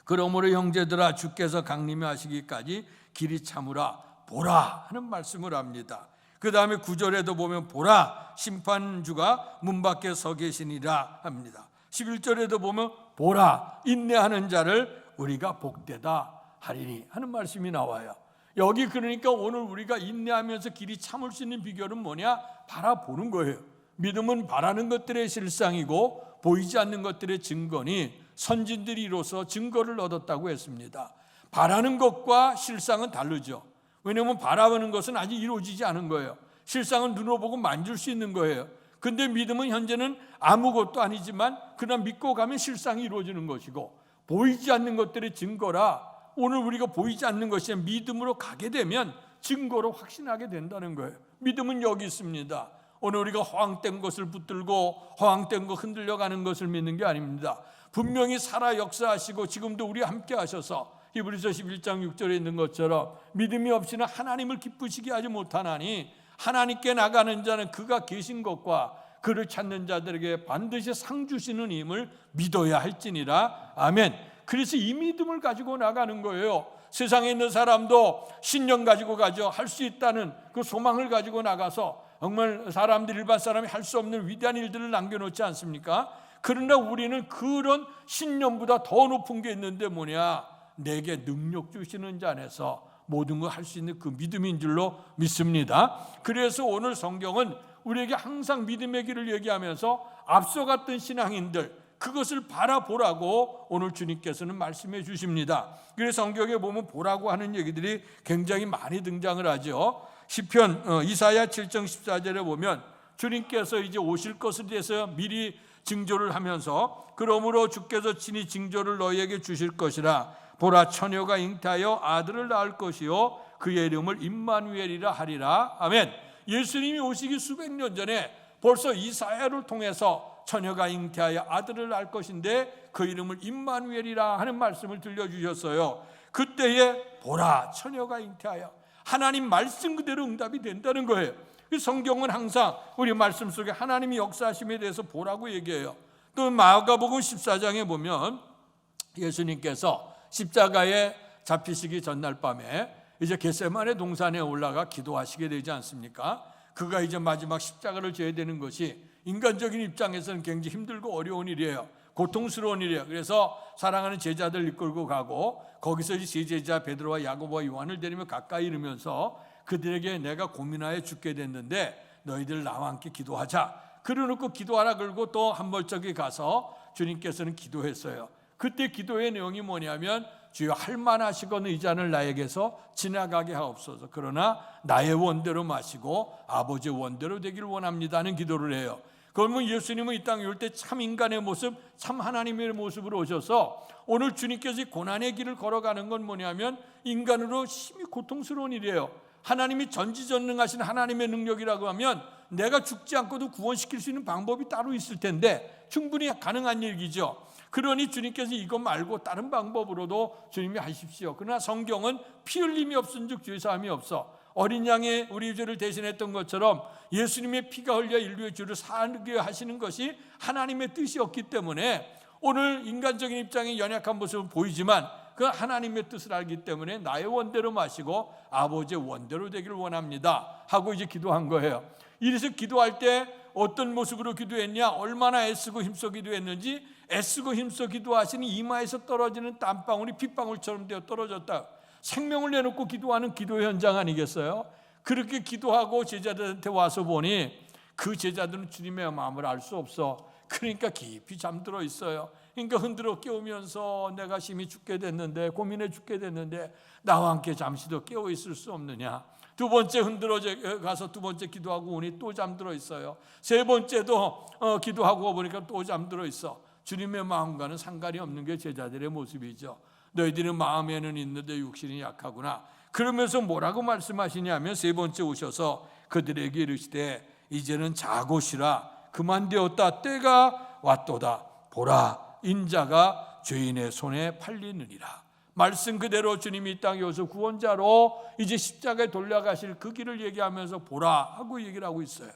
그러므로 형제들아 주께서 강림해 하시기까지 길이 참으라 보라 하는 말씀을 합니다. 그 다음에 9절에도 보면 보라 심판주가 문 밖에 서 계시니라 합니다. 11절에도 보면 보라 인내하는 자를 우리가 복되다 하리니 하는 말씀이 나와요. 여기 그러니까 오늘 우리가 인내하면서 길이 참을 수 있는 비결은 뭐냐? 바라보는 거예요. 믿음은 바라는 것들의 실상이고 보이지 않는 것들의 증거니 선진들이 이로써 증거를 얻었다고 했습니다. 바라는 것과 실상은 다르죠. 왜냐하면 바라보는 것은 아직 이루어지지 않은 거예요. 실상은 눈으로 보고 만질 수 있는 거예요. 근데 믿음은 현재는 아무것도 아니지만 그냥 믿고 가면 실상이 이루어지는 것이고 보이지 않는 것들의 증거라 오늘 우리가 보이지 않는 것이 믿음으로 가게 되면 증거로 확신하게 된다는 거예요. 믿음은 여기 있습니다. 오늘 우리가 허황된 것을 붙들고 허황된 거 흔들려가는 것을 믿는 게 아닙니다. 분명히 살아 역사하시고 지금도 우리 함께 하셔서 히브리서 11장 6절에 있는 것처럼 믿음이 없이는 하나님을 기쁘시게 하지 못하나니 하나님께 나가는 자는 그가 계신 것과 그를 찾는 자들에게 반드시 상 주시는 힘을 믿어야 할지니라. 아멘. 그래서 이 믿음을 가지고 나가는 거예요. 세상에 있는 사람도 신령 가지고 가죠. 할 수 있다는 그 소망을 가지고 나가서 정말 사람들 일반 사람이 할 수 없는 위대한 일들을 남겨놓지 않습니까? 그러나 우리는 그런 신념보다 더 높은 게 있는데 뭐냐? 내게 능력 주시는 자 안에서 모든 걸 할 수 있는 그 믿음인 줄로 믿습니다. 그래서 오늘 성경은 우리에게 항상 믿음의 길을 얘기하면서 앞서갔던 신앙인들 그것을 바라보라고 오늘 주님께서는 말씀해 주십니다. 그래서 성경에 보면 보라고 하는 얘기들이 굉장히 많이 등장을 하죠. 시편 이사야 7장 14절에 보면 주님께서 이제 오실 것에 대해서 미리 징조를 하면서 그러므로 주께서 친히 징조를 너희에게 주실 것이라. 보라 처녀가 잉태하여 아들을 낳을 것이요 그의 이름을 임마누엘이라 하리라. 아멘. 예수님이 오시기 수백 년 전에 벌써 이사야를 통해서 처녀가 잉태하여 아들을 낳을 것인데 그 이름을 임마누엘이라 하는 말씀을 들려주셨어요. 그때에 보라 처녀가 잉태하여 하나님 말씀 그대로 응답이 된다는 거예요. 성경은 항상 우리 말씀 속에 하나님이 역사하심에 대해서 보라고 얘기해요. 또 마가복음 14장에 보면 예수님께서 십자가에 잡히시기 전날 밤에 이제 겟세마네 동산에 올라가 기도하시게 되지 않습니까? 그가 이제 마지막 십자가를 져야 되는 것이 인간적인 입장에서는 굉장히 힘들고 어려운 일이에요. 고통스러운 일이에요. 그래서 사랑하는 제자들 이끌고 가고 거기서 세 제자 베드로와 야고보와 요한을 데리며 가까이 이르면서 그들에게 내가 고민하여 죽게 됐는데 너희들 나와 함께 기도하자. 그러놓고 기도하라 그러고 또 한 멀쩡히 가서 주님께서는 기도했어요. 그때 기도의 내용이 뭐냐면 주여 할 만하시거늘 이 잔을 나에게서 지나가게 하옵소서. 그러나 나의 원대로 마시고 아버지의 원대로 되기를 원합니다 하는 기도를 해요. 그러면 예수님은 이 땅에 올 때 참 인간의 모습, 참 하나님의 모습으로 오셔서 오늘 주님께서 고난의 길을 걸어가는 건 뭐냐면 인간으로 심히 고통스러운 일이에요. 하나님이 전지전능하신 하나님의 능력이라고 하면 내가 죽지 않고도 구원시킬 수 있는 방법이 따로 있을 텐데 충분히 가능한 얘기죠. 그러니 주님께서 이것 말고 다른 방법으로도 주님이 하십시오. 그러나 성경은 피 흘림이 없은즉 주의 사함이 없어. 어린 양이 우리 죄를 대신했던 것처럼 예수님의 피가 흘려 인류의 죄를 사하게 하시는 것이 하나님의 뜻이었기 때문에 오늘 인간적인 입장에 연약한 모습은 보이지만 그 하나님의 뜻을 알기 때문에 나의 원대로 마시고 아버지의 원대로 되기를 원합니다 하고 이제 기도한 거예요. 이래서 기도할 때 어떤 모습으로 기도했냐, 얼마나 애쓰고 힘써 기도했는지, 애쓰고 힘써 기도하시니 이마에서 떨어지는 땀방울이 핏방울처럼 되어 떨어졌다. 생명을 내놓고 기도하는 기도 현장 아니겠어요? 그렇게 기도하고 제자들한테 와서 보니 그 제자들은 주님의 마음을 알 수 없어. 그러니까 깊이 잠들어 있어요. 그러니까 흔들어 깨우면서 내가 심히 죽게 됐는데, 고민해 죽게 됐는데 나와 함께 잠시도 깨어 있을 수 없느냐. 두 번째 흔들어 가서 두 번째 기도하고 오니 또 잠들어 있어요. 세 번째도 기도하고 보니까 또 잠들어 있어. 주님의 마음과는 상관이 없는 게 제자들의 모습이죠. 너희들은 마음에는 있는데 육신이 약하구나. 그러면서 뭐라고 말씀하시냐면 세 번째 오셔서 그들에게 이르시되 이제는 자고 쉬라. 그만 되었다. 때가 왔도다. 보라, 인자가 죄인의 손에 팔리느니라. 말씀 그대로 주님이 이 땅에 오셔서 구원자로 이제 십자가에 돌려가실 그 길을 얘기하면서 보라 하고 얘기를 하고 있어요.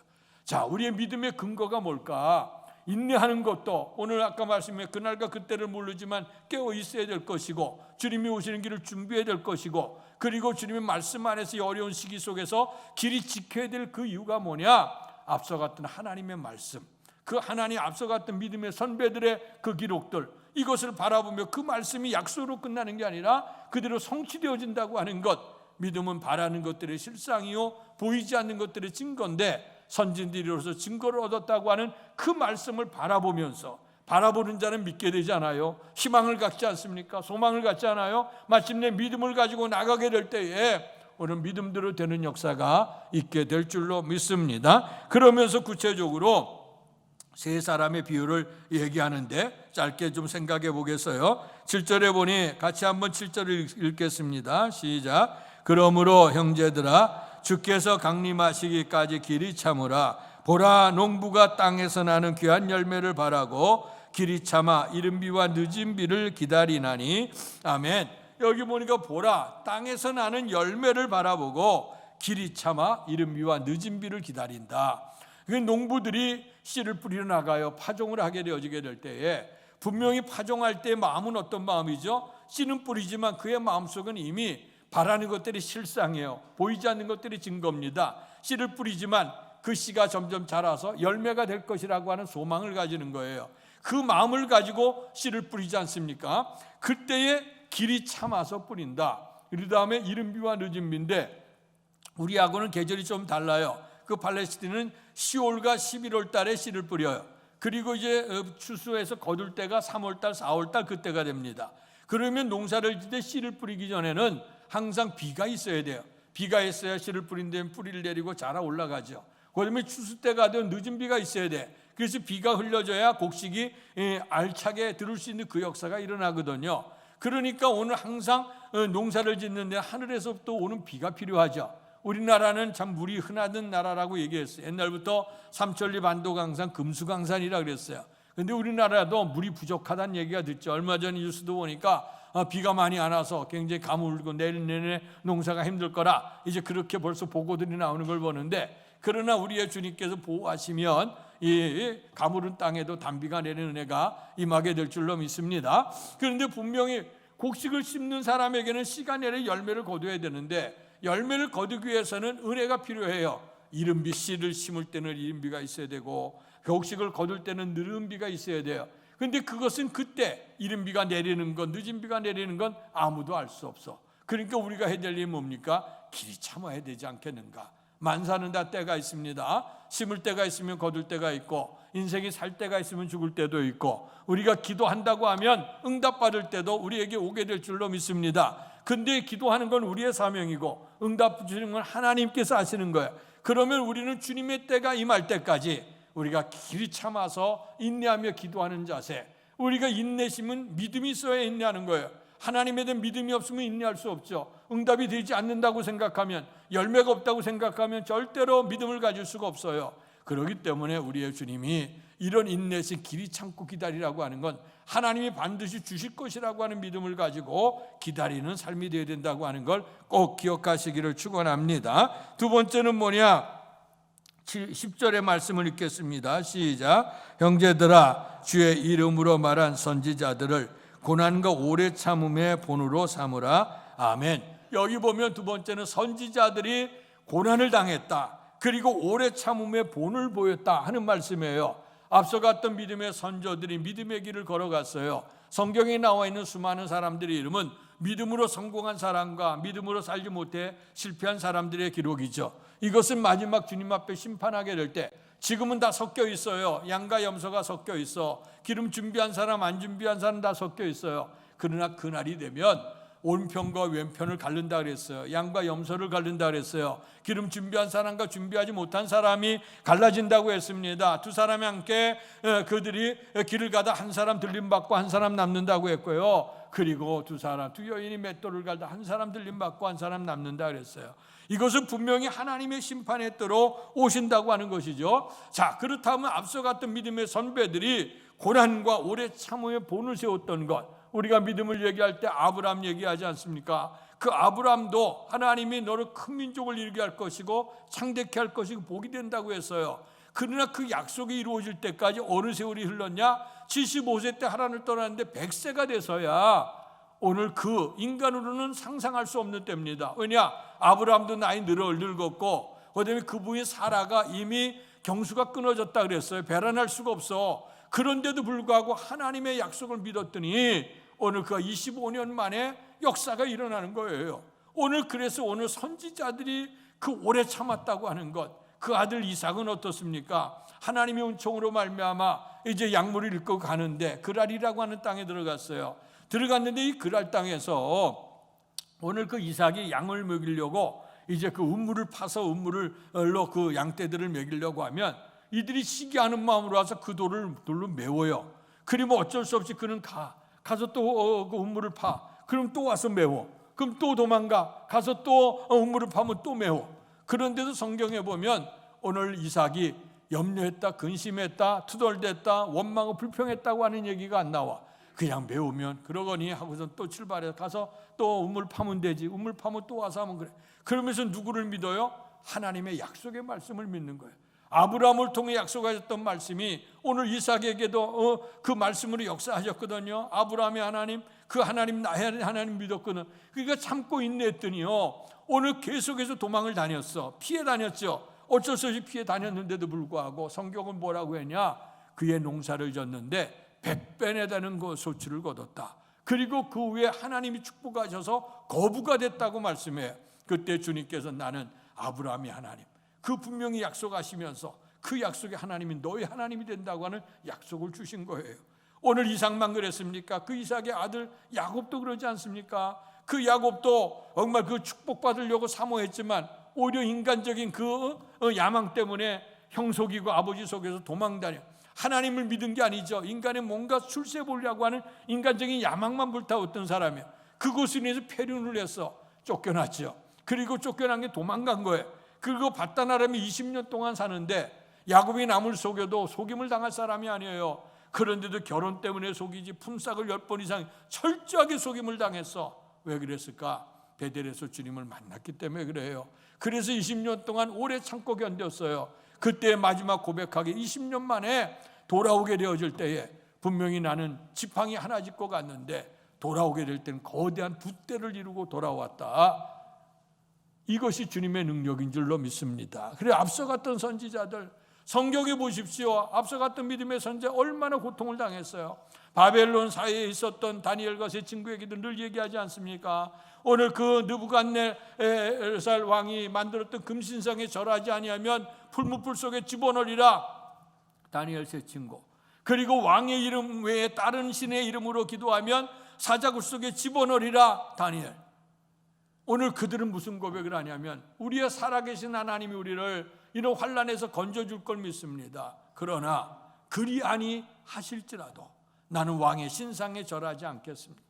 자, 우리의 믿음의 근거가 뭘까? 인내하는 것도 오늘 아까 말씀에 그날과 그때를 모르지만 깨어 있어야 될 것이고, 주님이 오시는 길을 준비해야 될 것이고, 그리고 주님의 말씀 안에서 이 어려운 시기 속에서 길이 지켜야 될 그 이유가 뭐냐? 앞서 갔던 하나님의 말씀, 그 하나님 앞서 갔던 믿음의 선배들의 그 기록들, 이것을 바라보며 그 말씀이 약속으로 끝나는 게 아니라 그대로 성취되어진다고 하는 것. 믿음은 바라는 것들의 실상이요 보이지 않는 것들의 증거인데, 선진들이로서 증거를 얻었다고 하는 그 말씀을 바라보면서, 바라보는 자는 믿게 되지 않아요? 희망을 갖지 않습니까? 소망을 갖지 않아요? 마침내 믿음을 가지고 나가게 될 때에 오늘 믿음대로 되는 역사가 있게 될 줄로 믿습니다. 그러면서 구체적으로 세 사람의 비유를 얘기하는데 짧게 좀 생각해 보겠어요. 7절에 보니 같이 한번 7절을 읽겠습니다. 시작. 그러므로 형제들아, 주께서 강림하시기까지 길이 참으라. 보라, 농부가 땅에서 나는 귀한 열매를 바라고 길이 참아 이른 비와 늦은 비를 기다리나니. 아멘. 여기 보니까 보라, 땅에서 나는 열매를 바라보고 길이 참아 이른 비와 늦은 비를 기다린다. 농부들이 씨를 뿌리러 나가요. 파종을 하게 되어지게 될 때에 분명히 파종할 때 마음은 어떤 마음이죠? 씨는 뿌리지만 그의 마음속은 이미 바라는 것들이 실상이에요. 보이지 않는 것들이 증거입니다. 씨를 뿌리지만 그 씨가 점점 자라서 열매가 될 것이라고 하는 소망을 가지는 거예요. 그 마음을 가지고 씨를 뿌리지 않습니까? 그때에 길이 참아서 뿌린다. 그 다음에 이른 비와 늦은 비인데 우리하고는 계절이 좀 달라요. 그 팔레스틴은 10월과 11월 달에 씨를 뿌려요. 그리고 이제 추수해서 거둘 때가 3월 달, 4월 달 그때가 됩니다. 그러면 농사를 짓때 씨를 뿌리기 전에는 항상 비가 있어야 돼요. 비가 있어야 씨를 뿌린 다음에 뿌리를 내리고 자라 올라가죠. 그다음에 추수 때가 되면 늦은 비가 있어야 돼. 그래서 비가 흘려져야 곡식이 알차게 들을 수 있는 그 역사가 일어나거든요. 그러니까 오늘 항상 농사를 짓는데 하늘에서부터 오는 비가 필요하죠. 우리나라는 참 물이 흔하던 나라라고 얘기했어요. 옛날부터 삼천리 반도강산 금수강산이라 그랬어요. 그런데 우리나라도 물이 부족하다는 얘기가 듣죠. 얼마 전에 뉴스도 보니까 비가 많이 안 와서 굉장히 가물고 내년에 농사가 힘들 거라 이제 그렇게 벌써 보고들이 나오는 걸 보는데, 그러나 우리의 주님께서 보호하시면 이 가물은 땅에도 단비가 내리는 은혜가 임하게 될 줄로 믿습니다. 그런데 분명히 곡식을 심는 사람에게는 씨가 내려 열매를 거둬야 되는데, 열매를 거두기 위해서는 은혜가 필요해요. 이른 비 씨를 심을 때는 이른 비가 있어야 되고 곡식을 거둘 때는 늦은 비가 있어야 돼요. 그런데 그것은 그때 이른 비가 내리는 건, 늦은 비가 내리는 건 아무도 알 수 없어. 그러니까 우리가 해야 될 일이 뭡니까? 길이 참아야 되지 않겠는가? 만사는 다 때가 있습니다. 심을 때가 있으면 거둘 때가 있고, 인생이 살 때가 있으면 죽을 때도 있고, 우리가 기도한다고 하면 응답받을 때도 우리에게 오게 될 줄로 믿습니다. 근데 기도하는 건 우리의 사명이고 응답 주시는 건 하나님께서 하시는 거예요. 그러면 우리는 주님의 때가 임할 때까지 우리가 길이 참아서 인내하며 기도하는 자세, 우리가 인내심은 믿음이 있어야 인내하는 거예요. 하나님에 대한 믿음이 없으면 인내할 수 없죠. 응답이 되지 않는다고 생각하면, 열매가 없다고 생각하면 절대로 믿음을 가질 수가 없어요. 그렇기 때문에 우리의 주님이 이런 인내심, 길이 참고 기다리라고 하는 건 하나님이 반드시 주실 것이라고 하는 믿음을 가지고 기다리는 삶이 되어야 된다고 하는 걸 꼭 기억하시기를 축원합니다. 두 번째는 뭐냐? 10절의 말씀을 읽겠습니다. 시작. 형제들아, 주의 이름으로 말한 선지자들을 고난과 오래 참음의 본으로 삼으라. 아멘. 여기 보면 두 번째는 선지자들이 고난을 당했다, 그리고 오래 참음의 본을 보였다 하는 말씀이에요. 앞서 갔던 믿음의 선조들이 믿음의 길을 걸어갔어요. 성경에 나와 있는 수많은 사람들의 이름은 믿음으로 성공한 사람과 믿음으로 살지 못해 실패한 사람들의 기록이죠. 이것은 마지막 주님 앞에 심판하게 될 때, 지금은 다 섞여 있어요. 양과 염소가 섞여 있어. 기름 준비한 사람, 안 준비한 사람 다 섞여 있어요. 그러나 그날이 되면 오른편과 왼편을 가른다 그랬어요. 양과 염소를 가른다 그랬어요. 기름 준비한 사람과 준비하지 못한 사람이 갈라진다고 했습니다. 두 사람이 함께 그들이 길을 가다 한 사람 들림받고 한 사람 남는다고 했고요. 그리고 두 여인이 맷돌을 갈다 한 사람 들림받고 한 사람 남는다 그랬어요. 이것은 분명히 하나님의 심판에 따라 오신다고 하는 것이죠. 자, 그렇다면 앞서 갔던 믿음의 선배들이 고난과 오래 참음의 본을 세웠던 것, 우리가 믿음을 얘기할 때 아브라함 얘기하지 않습니까? 그 아브라함도 하나님이 너를 큰 민족을 이루게 할 것이고 창대케 할 것이고 복이 된다고 했어요. 그러나 그 약속이 이루어질 때까지 어느 세월이 흘렀냐? 75세 때 하나님을 떠났는데 100세가 돼서야 오늘 그 인간으로는 상상할 수 없는 때입니다. 왜냐? 아브라함도 나이 늙었고, 그다음에 그분이 사라가 이미 경수가 끊어졌다 그랬어요. 배란할 수가 없어. 그런데도 불구하고 하나님의 약속을 믿었더니 오늘 그 25년 만에 역사가 일어나는 거예요. 그래서 오늘 선지자들이 그 오래 참았다고 하는 것, 그 아들 이삭은 어떻습니까? 하나님의 은총으로 말미암아 이제 약물을 읽고 가는데 그랄이라고 하는 땅에 들어갔는데 이 그랄 땅에서 오늘 그 이삭이 양을 먹이려고 이제 그 우물을 파서 우물로 그 양떼들을 먹이려고 하면 이들이 시기하는 마음으로 와서 그 돌로 메워요. 그리고 어쩔 수 없이 그는 가서 또 그 우물을 파. 그럼 또 와서 메워. 그럼 또 도망가. 가서 또 우물을 파면 또 메워. 그런데도 성경에 보면 오늘 이삭이 염려했다, 근심했다, 투덜댔다, 원망하고 불평했다고 하는 얘기가 안 나와. 그냥 메우면 그러거니 하고서 또 출발해서 가서 또 우물 파면 되지. 우물 파면 또 와서 하면 그래. 그러면서 누구를 믿어요? 하나님의 약속의 말씀을 믿는 거예요. 아브라함을 통해 약속하셨던 말씀이 오늘 이삭에게도 그 말씀으로 역사하셨거든요. 아브라함의 하나님, 그 하나님 나의 하나님 믿었거든. 그러니까 참고 인내했더니요, 오늘 계속해서 도망을 다녔어. 피해 다녔죠. 어쩔 수 없이 피해 다녔는데도 불구하고 성경은 뭐라고 했냐? 그의 농사를 졌는데 100배에 되는 그 소출을 거뒀다. 그리고 그 후에 하나님이 축복하셔서 거부가 됐다고 말씀해요. 그때 주님께서 나는 아브라함의 하나님, 그 분명히 약속하시면서 그 약속에 하나님이 너의 하나님이 된다고 하는 약속을 주신 거예요. 오늘 이삭만 그랬습니까? 그 이삭의 아들 야곱도 그러지 않습니까? 그 야곱도 정말 그 축복받으려고 사모했지만 오히려 인간적인 그 야망 때문에 형 속이고 아버지 속에서 도망다녀. 하나님을 믿은 게 아니죠. 인간의 뭔가 출세 보려고 하는 인간적인 야망만 불타웠던 사람이에요. 그것을 인해서 폐륜을 해서 쫓겨났죠. 그리고 쫓겨난 게 도망간 거예요. 그리고 바다나람이 20년 동안 사는데 야곱이 남을 속여도 속임을 당할 사람이 아니에요. 그런데도 결혼 때문에 속이지 품삯을 10번 이상 철저하게 속임을 당했어. 왜 그랬을까? 베델에서 주님을 만났기 때문에 그래요. 그래서 20년 동안 오래 참고 견뎠어요. 그때 마지막 고백하기 20년 만에 돌아오게 되어질 때에 분명히 나는 지팡이 하나 짚고 갔는데 돌아오게 될 때는 거대한 붓대를 이루고 돌아왔다. 이것이 주님의 능력인 줄로 믿습니다. 그래 앞서갔던 선지자들 성경에 보십시오. 앞서갔던 믿음의 선지자 얼마나 고통을 당했어요. 바벨론 사이에 있었던 다니엘과 세 친구 얘기들 늘 얘기하지 않습니까? 오늘 그 느부갓네살 왕이 만들었던 금신상에 절하지 아니하면 풀무불 속에 집어넣으리라. 다니엘 세 친구. 그리고 왕의 이름 외에 다른 신의 이름으로 기도하면 사자굴 속에 집어넣으리라. 다니엘. 오늘 그들은 무슨 고백을 하냐면 우리의 살아계신 하나님이 우리를 이런 환난에서 건져줄 걸 믿습니다. 그러나 그리 아니 하실지라도 나는 왕의 신상에 절하지 않겠습니다.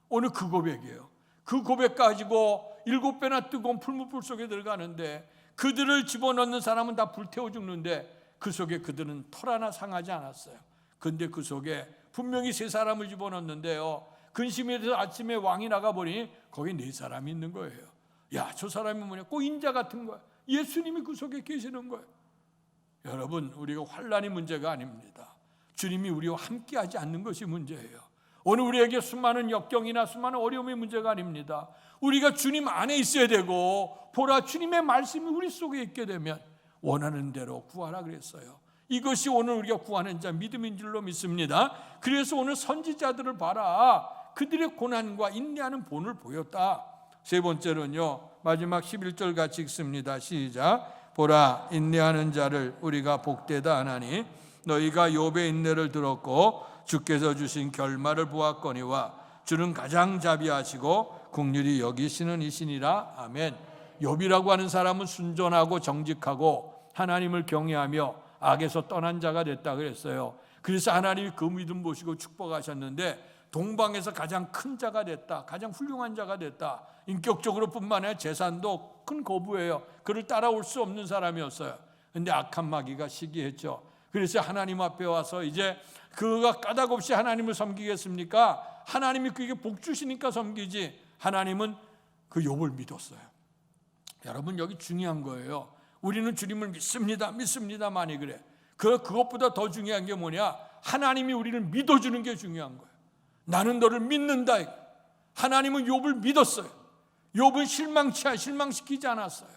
오늘 그 고백이에요. 그 고백 가지고 7배나 뜨거운 풀무불 속에 들어가는데 그들을 집어넣는 사람은 다 불태워 죽는데 그 속에 그들은 털 하나 상하지 않았어요. 근데 그 속에 분명히 3사람을 집어넣는데요, 근심이 돼서 아침에 왕이 나가보니 거기 4사람이 있는 거예요. 야, 저 사람이 뭐냐? 꼭 인자 같은 거야. 예수님이 그 속에 계시는 거예요. 여러분, 우리가 환난이 문제가 아닙니다. 주님이 우리와 함께하지 않는 것이 문제예요. 오늘 우리에게 수많은 역경이나 수많은 어려움이 문제가 아닙니다. 우리가 주님 안에 있어야 되고, 보라 주님의 말씀이 우리 속에 있게 되면 원하는 대로 구하라 그랬어요. 이것이 오늘 우리가 구하는 자 믿음인 줄로 믿습니다. 그래서 오늘 선지자들을 봐라. 그들의 고난과 인내하는 본을 보였다. 세 번째로는요, 마지막 11절 같이 읽습니다. 시작. 보라 인내하는 자를 우리가 복되다 하나니 너희가 욥의 인내를 들었고 주께서 주신 결말을 보았거니와 주는 가장 자비하시고 긍휼히 여기시는 이시니라. 아멘. 욥이라고 하는 사람은 순전하고 정직하고 하나님을 경외하며 악에서 떠난 자가 됐다 그랬어요. 그래서 하나님이 그 믿음 보시고 축복하셨는데 동방에서 가장 큰 자가 됐다. 가장 훌륭한 자가 됐다. 인격적으로 뿐만 아니라 재산도 큰 거부예요. 그를 따라올 수 없는 사람이었어요. 근데 악한 마귀가 시기했죠. 그래서 하나님 앞에 와서 이제 그가 까닭없이 하나님을 섬기겠습니까? 하나님이 그에게 복 주시니까 섬기지. 하나님은 그 욥을 믿었어요. 여러분, 여기 중요한 거예요. 우리는 주님을 믿습니다만이 그래. 그것보다 더 중요한 게 뭐냐? 하나님이 우리를 믿어주는 게 중요한 거예요. 나는 너를 믿는다. 하나님은 욥을 믿었어요. 욥은 실망시키지 않았어요.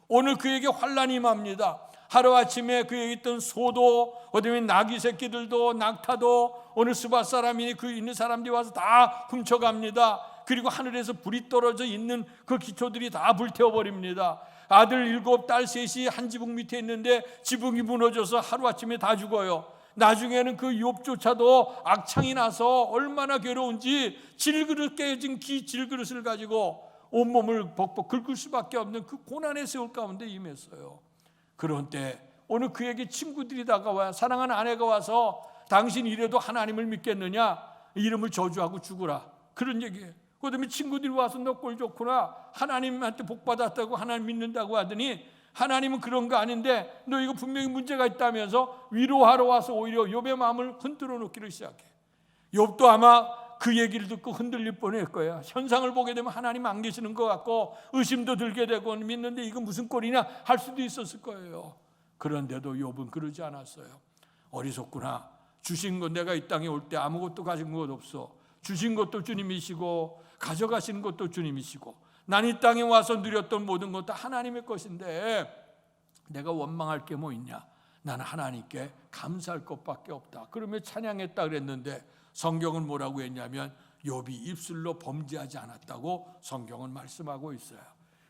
오늘 그에게 환난이 임합니다. 하루아침에 그에게 있던 소도, 그다음에 나귀 새끼들도, 낙타도, 오늘 스바 사람이 그 있는 사람들이 와서 다 훔쳐갑니다. 그리고 하늘에서 불이 떨어져 있는 그 기초들이 다 불태워버립니다. 아들 7, 딸 3이 한 지붕 밑에 있는데 지붕이 무너져서 하루아침에 다 죽어요. 나중에는 그 욥조차도 악창이 나서 얼마나 괴로운지 질그릇 깨진 질그릇을 가지고 온몸을 벅벅 긁을 수밖에 없는 그 고난의 세월 가운데 임했어요. 그런 때 오늘 그에게 친구들이 다가와요. 사랑하는 아내가 와서 당신 이래도 하나님을 믿겠느냐? 이름을 저주하고 죽으라. 그런 얘기예요. 그 다음에 친구들이 와서 너 꼴 좋구나. 하나님한테 복 받았다고 하나님 믿는다고 하더니 하나님은 그런 거 아닌데 너 이거 분명히 문제가 있다면서 위로하러 와서 오히려 욥의 마음을 흔들어 놓기를 시작해. 욥도 아마 그 얘기를 듣고 흔들릴 뻔할 거야. 현상을 보게 되면 하나님 안 계시는 것 같고 의심도 들게 되고 믿는데 이거 무슨 꼴이냐 할 수도 있었을 거예요. 그런데도 욥은 그러지 않았어요. 어리석구나. 주신 것 내가 이 땅에 올 때 아무것도 가진 것 없어. 주신 것도 주님이시고 가져가신 것도 주님이시고 난 이 땅에 와서 누렸던 모든 것도 하나님의 것인데 내가 원망할 게 뭐 있냐? 나는 하나님께 감사할 것밖에 없다. 그러며 찬양했다 그랬는데 성경은 뭐라고 했냐면 욥이 입술로 범죄하지 않았다고 성경은 말씀하고 있어요.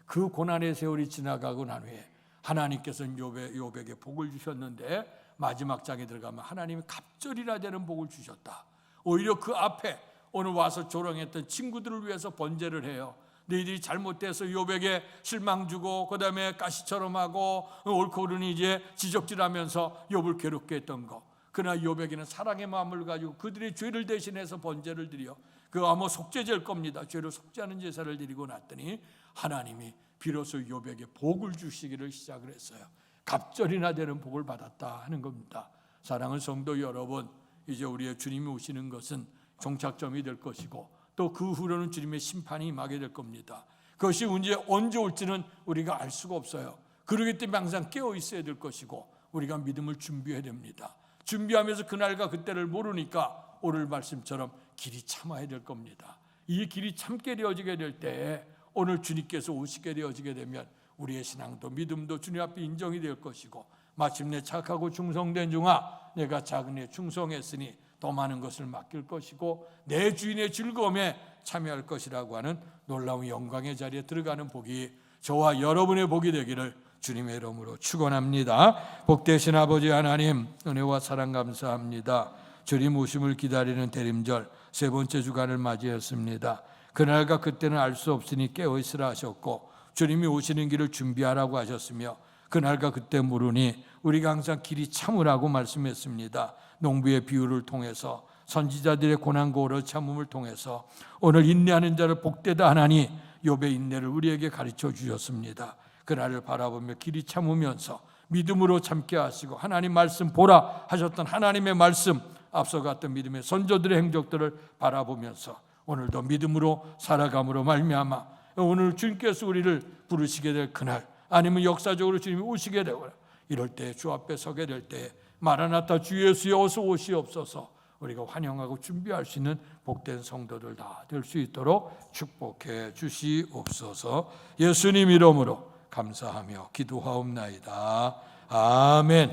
그 고난의 세월이 지나가고 난 후에 하나님께서는 욥에게 복을 주셨는데 마지막 장에 들어가면 하나님이 갑절이나 되는 복을 주셨다. 오히려 그 앞에 오늘 와서 조롱했던 친구들을 위해서 번제를 해요. 너희들이 잘못돼서 욥에게 실망 주고 그다음에 가시처럼 하고 옳고 그르니 이제 지적질하면서 욥을 괴롭게 했던 거. 그러나 욥에게는 사랑의 마음을 가지고 그들의 죄를 대신해서 번제를 드려 그 아마 속죄제일 겁니다. 죄를 속죄하는 제사를 드리고 났더니 하나님이 비로소 욥에게 복을 주시기를 시작을 했어요. 갑절이나 되는 복을 받았다 하는 겁니다. 사랑하는 성도 여러분, 이제 우리의 주님이 오시는 것은 종착점이 될 것이고 또 그 후로는 주님의 심판이 임하게 될 겁니다. 그것이 언제 올지는 우리가 알 수가 없어요. 그러기 때문에 항상 깨어 있어야 될 것이고 우리가 믿음을 준비해야 됩니다. 준비하면서 그날과 그때를 모르니까 오늘 말씀처럼 길이 참아야 될 겁니다. 이 길이 참게 되어지게 될 때에 오늘 주님께서 오시게 되어지게 되면 우리의 신앙도 믿음도 주님 앞에 인정이 될 것이고 마침내 착하고 충성된 종아 내가 작은 에 충성했으니 더 많은 것을 맡길 것이고 내 주인의 즐거움에 참여할 것이라고 하는 놀라운 영광의 자리에 들어가는 복이 저와 여러분의 복이 되기를 주님의 이름으로 축원합니다. 복되신 아버지 하나님, 은혜와 사랑 감사합니다. 주님 오심을 기다리는 대림절 세 번째 주간을 맞이했습니다. 그날과 그때는 알 수 없으니 깨어 있으라 하셨고, 주님이 오시는 길을 준비하라고 하셨으며, 그날과 그때 물으니 우리가 항상 길이 참으라고 말씀했습니다. 농부의 비유를 통해서, 선지자들의 고난고를 참음을 통해서 오늘 인내하는 자를 복되다 하나니 욥의 인내를 우리에게 가르쳐 주셨습니다. 그날을 바라보며 길이 참으면서 믿음으로 참게 하시고, 하나님 말씀 보라 하셨던 하나님의 말씀, 앞서갔던 믿음의 선조들의 행적들을 바라보면서 오늘도 믿음으로 살아감으로 말미암아 오늘 주님께서 우리를 부르시게 될 그날, 아니면 역사적으로 주님이 오시게 되거나 이럴 때 주 앞에 서게 될 때 마라나타 주 예수여 어서 오시옵소서, 우리가 환영하고 준비할 수 있는 복된 성도들 다 될 수 있도록 축복해 주시옵소서. 예수님 이름으로 감사하며 기도하옵나이다. 아멘.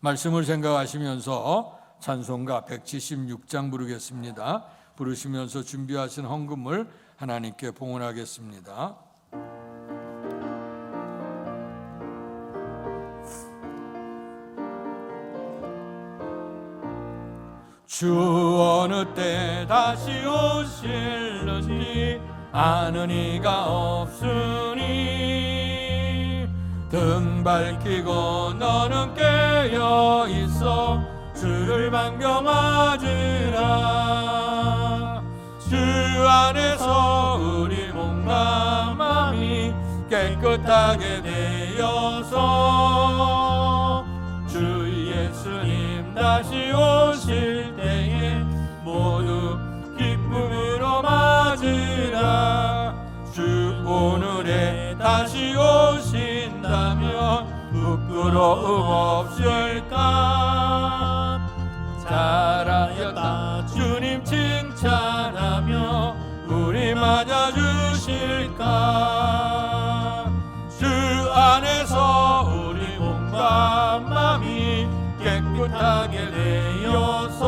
말씀을 생각하시면서 찬송가 176장 부르겠습니다. 부르시면서 준비하신 헌금을 하나님께 봉헌하겠습니다. 주 어느 때 다시 오실는지 아는 이가 없으니, 등 밝히고 너는 깨어 있어 주를 반겨맞으라. 주 안에서 우리 몸과 마음이 깨끗하게 되어서 주 예수님 다시 오실 때에 모두 기쁨으로 맞으라. 주 오늘에 다시 오신다면 부끄러움 없을까? 잘하였다 주님 칭찬하며 우리 맞아주실까? 주 안에서 우리 몸과 마음이 깨끗하게 되어서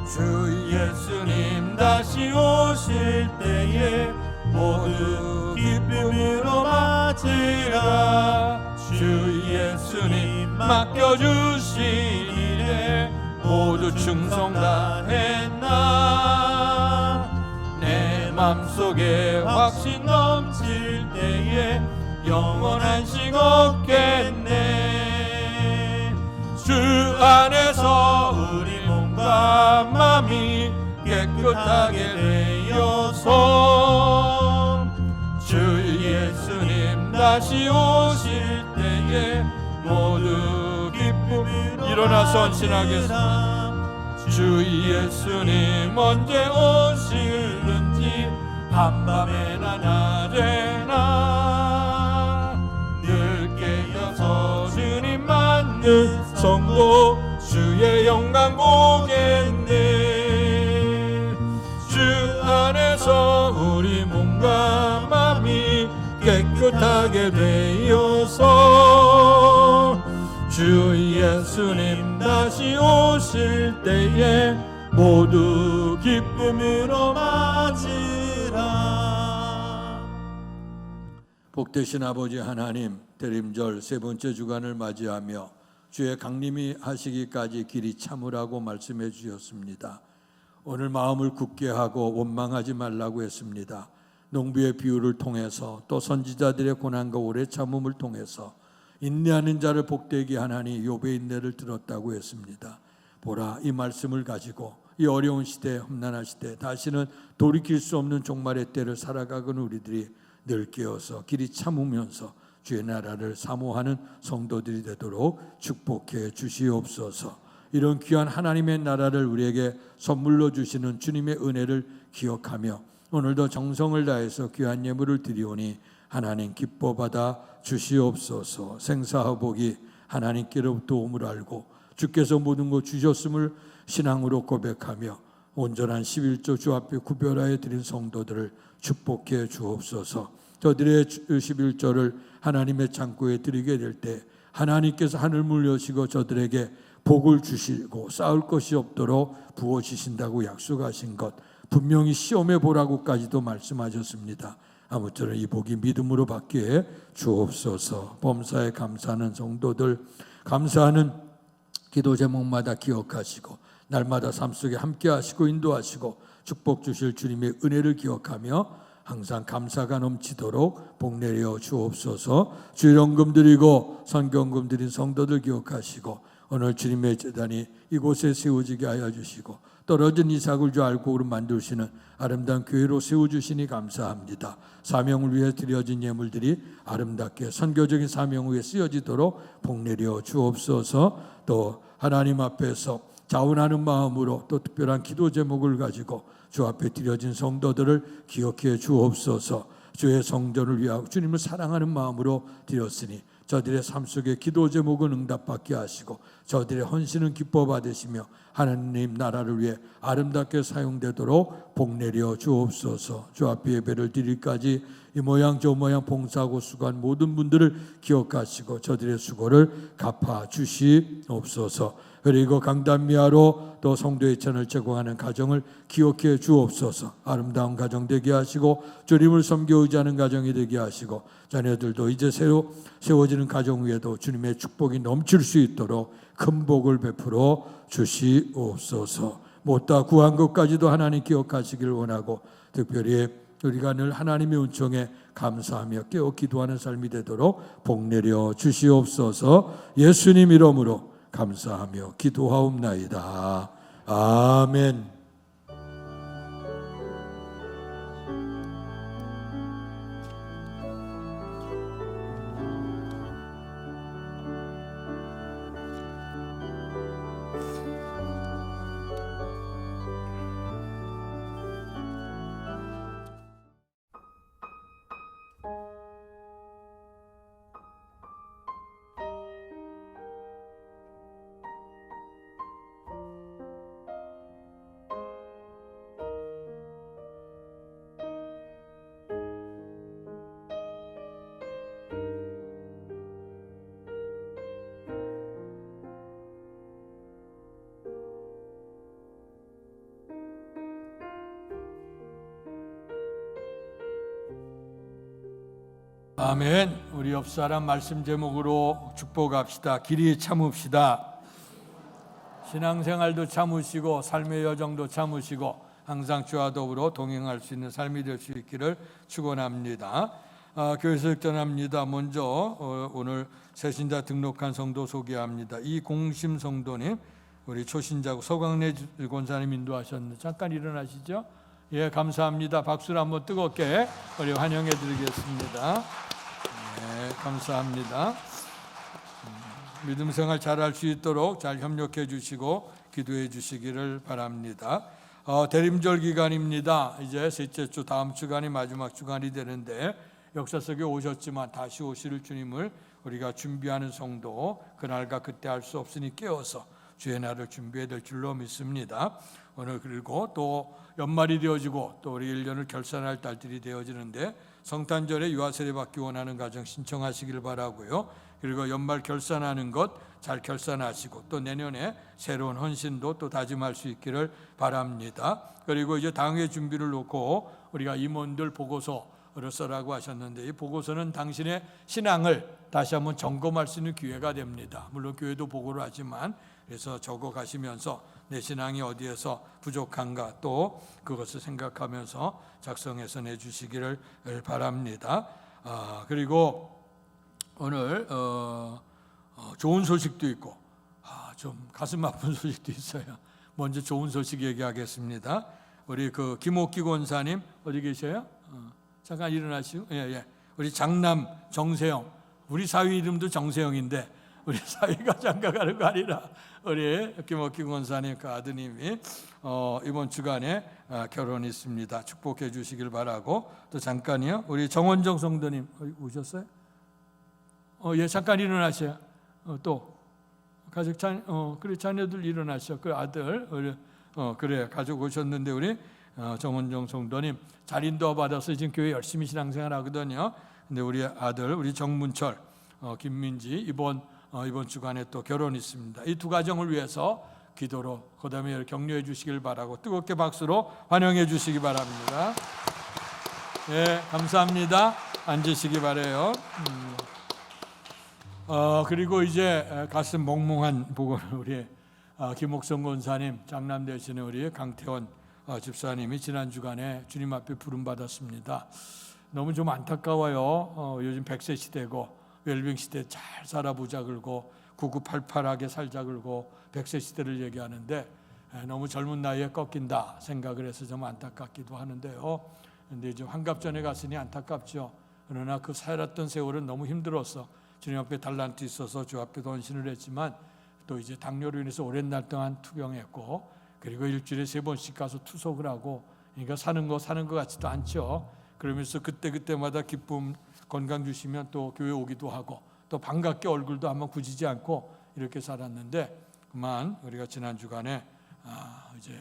주 예수님 다시 오실 때에 모두 기쁨으로 맞으라. 주 예수님 맡겨주신 일에 모두 충성 다했나? 내 맘속에 확신 넘칠 때에 영원한 식 없겠네. 주 안에서 우리 몸과 마음이 깨끗하게 되어서 주 예수님 다시 오실 때에 모두 기쁨으로 일어나서 헌신하겠습니다. 주 예수님 언제 오실는지 한밤에나 낮에나 늘 깨어서 주님 만든 성도 주의 영광 보겠네. 주 안에서 우리 몸과 마음이 깨끗하게 되어서 주 예수님 다시 오실 때에 모두 기쁨으로 맞으라. 복되신 아버지 하나님, 대림절 세 번째 주간을 맞이하며 주의 강림이 하시기까지 길이 참으라고 말씀해 주셨습니다. 오늘 마음을 굳게 하고 원망하지 말라고 했습니다. 농부의 비유를 통해서 또 선지자들의 고난과 오래 참음을 통해서 인내하는 자를 복되게 하나니 욥의 인내를 들었다고 했습니다. 보라, 이 말씀을 가지고 이 어려운 시대, 험난한 시대, 다시는 돌이킬 수 없는 종말의 때를 살아가는 우리들이 늘 깨어서 길이 참으면서 주의 나라를 사모하는 성도들이 되도록 축복해 주시옵소서. 이런 귀한 하나님의 나라를 우리에게 선물로 주시는 주님의 은혜를 기억하며 오늘도 정성을 다해서 귀한 예물을 드리오니 하나님 기뻐 받아 주시옵소서. 생사화복이 하나님께로부터 옴을 알고 주께서 모든 것 주셨음을 신앙으로 고백하며 온전한 11조 주 앞에 구별하여 드린 성도들을 축복해 주옵소서. 저들의 11조를 하나님의 창고에 드리게 될 때 하나님께서 하늘문을 여시고 저들에게 복을 주시고 쌓을 것이 없도록 부어주신다고 약속하신 것 분명히 시험해 보라고까지도 말씀하셨습니다. 아무쪼록 이 복이 믿음으로 받게 주옵소서. 범사에 감사하는 성도들, 감사하는 기도 제목마다 기억하시고 날마다 삶 속에 함께 하시고 인도하시고 축복 주실 주님의 은혜를 기억하며 항상 감사가 넘치도록 복 내려 주옵소서. 주일원금 드리고 선경금 드린 성도들 기억하시고 오늘 주님의 제단이 이곳에 세워지게 하여 주시고 떨어진 이삭을 주 알곡으로 만드시는 아름다운 교회로 세워주시니 감사합니다. 사명을 위해 드려진 예물들이 아름답게 선교적인 사명 위에 쓰여지도록 복 내려 주옵소서. 또 하나님 앞에서 자원하는 마음으로 또 특별한 기도 제목을 가지고 주 앞에 드려진 성도들을 기억해 주옵소서. 주의 성전을 위하여 주님을 사랑하는 마음으로 드렸으니 저들의 삶 속에 기도 제목은 응답받게 하시고 저들의 헌신은 기뻐 받으시며 하나님 나라를 위해 아름답게 사용되도록 복 내려 주옵소서. 주 앞에 예배를 드릴까지 이 모양 저 모양 봉사하고 수고한 모든 분들을 기억하시고 저들의 수고를 갚아 주시옵소서. 그리고 강단미아로 또 성도의 천을 제공하는 가정을 기억해 주옵소서. 아름다운 가정 되게 하시고 주님을 섬겨 의지하는 가정이 되게 하시고 자녀들도 이제 새로 세워지는 가정 위에도 주님의 축복이 넘칠 수 있도록 큰 복을 베풀어 주시옵소서. 못다 구한 것까지도 하나님 기억하시길 원하고 특별히 우리가 늘 하나님의 은총에 감사하며 깨어 기도하는 삶이 되도록 복 내려 주시옵소서. 예수님 이름으로 감사하며 기도하옵나이다. 아멘. 아멘. 우리 옆사람 말씀 제목으로 축복합시다. 길이 참읍시다. 신앙생활도 참으시고 삶의 여정도 참으시고 항상 주와 더불어 동행할 수 있는 삶이 될 수 있기를 축원합니다. 교회석 전합니다. 먼저 오늘 새신자 등록한 성도 소개합니다. 이공심 성도님, 우리 초신자고 서광래 권사님 인도하셨는데 잠깐 일어나시죠. 예, 감사합니다. 박수를 한번 뜨겁게 우리 환영해 드리겠습니다. 네, 감사합니다. 믿음 생활 잘할 수 있도록 잘 협력해 주시고 기도해 주시기를 바랍니다. 대림절 기간입니다. 이제 셋째 주 다음 주간이 마지막 주간이 되는데 역사 속에 오셨지만 다시 오실 주님을 우리가 준비하는 성도, 그날과 그때 할 수 없으니 깨어서 주의 날을 준비해야 될 줄로 믿습니다. 오늘 그리고 또 연말이 되어지고 또 우리 1년을 결산할 달들이 되어지는데 성탄절에 유아세례 받기 원하는 가정 신청하시길 바라고요. 그리고 연말 결산하는 것 잘 결산하시고 또 내년에 새로운 헌신도 또 다짐할 수 있기를 바랍니다. 그리고 이제 당회 준비를 놓고 우리가 임원들 보고서를 써라고 하셨는데 이 보고서는 당신의 신앙을 다시 한번 점검할 수 있는 기회가 됩니다. 물론 교회도 보고를 하지만 그래서 적어 가시면서 내 신앙이 어디에서 부족한가 또 그것을 생각하면서 작성해서 내주시기를 바랍니다. 그리고 오늘 좋은 소식도 있고 좀 가슴 아픈 소식도 있어요. 먼저 좋은 소식 얘기하겠습니다. 우리 그 김옥기 권사님 어디 계셔요? 잠깐 일어나시고 우리 장남 정세영, 우리 사위 이름도 정세영인데 우리 사위가 장가가는 거 아니라 우리 김옥기 권사님 그 아드님이 이번 주간에 결혼이 있습니다. 축복해 주시길 바라고 또 잠깐요. 우리 정원정 성도님 오셨어요? 예, 잠깐 일어나셔요. 또 가족 그래 자녀들 일어나셔. 그 아들 그래 가족 오셨는데 우리 정원정 성도님 잘 인도 받아서 지금 교회 열심히 신앙생활 하거든요. 근데 우리 아들 우리 정문철 김민지 이번 주간에 또 결혼이 있습니다. 이 두 가정을 위해서 기도로 그다음에 격려해 주시길 바라고 뜨겁게 박수로 환영해 주시기 바랍니다. 예, 감사합니다. 앉으시기 바래요. 그리고 이제 가슴 몽롱한 보고를 우리 김옥성 권사님, 장남 되시는 우리 강태원 집사님이 지난 주간에 주님 앞에 부름 받았습니다. 너무 좀 안타까워요. 요즘 100세 시대고 웰빙 시대 잘 살아보자 그러고 9988하게 살자 그러고 100세 시대를 얘기하는데 너무 젊은 나이에 꺾인다 생각을 해서 좀 안타깝기도 하는데요. 근데 이제 환갑전에 갔으니 안타깝죠. 그러나 그 살았던 세월은 너무 힘들었어. 주님 앞에 달란트 있어서 주 앞에 헌신을 했지만 또 이제 당뇨로 인해서 오랜 날 동안 투병했고 그리고 일주일에 3번씩 가서 투석을 하고 그러니까 사는 거 같지도 않죠. 그러면서 그때마다 기쁨 건강 주시면 또 교회 오기도 하고 또 반갑게 얼굴도 한번 굳이지 않고 이렇게 살았는데 그만 우리가 지난 주간에 이제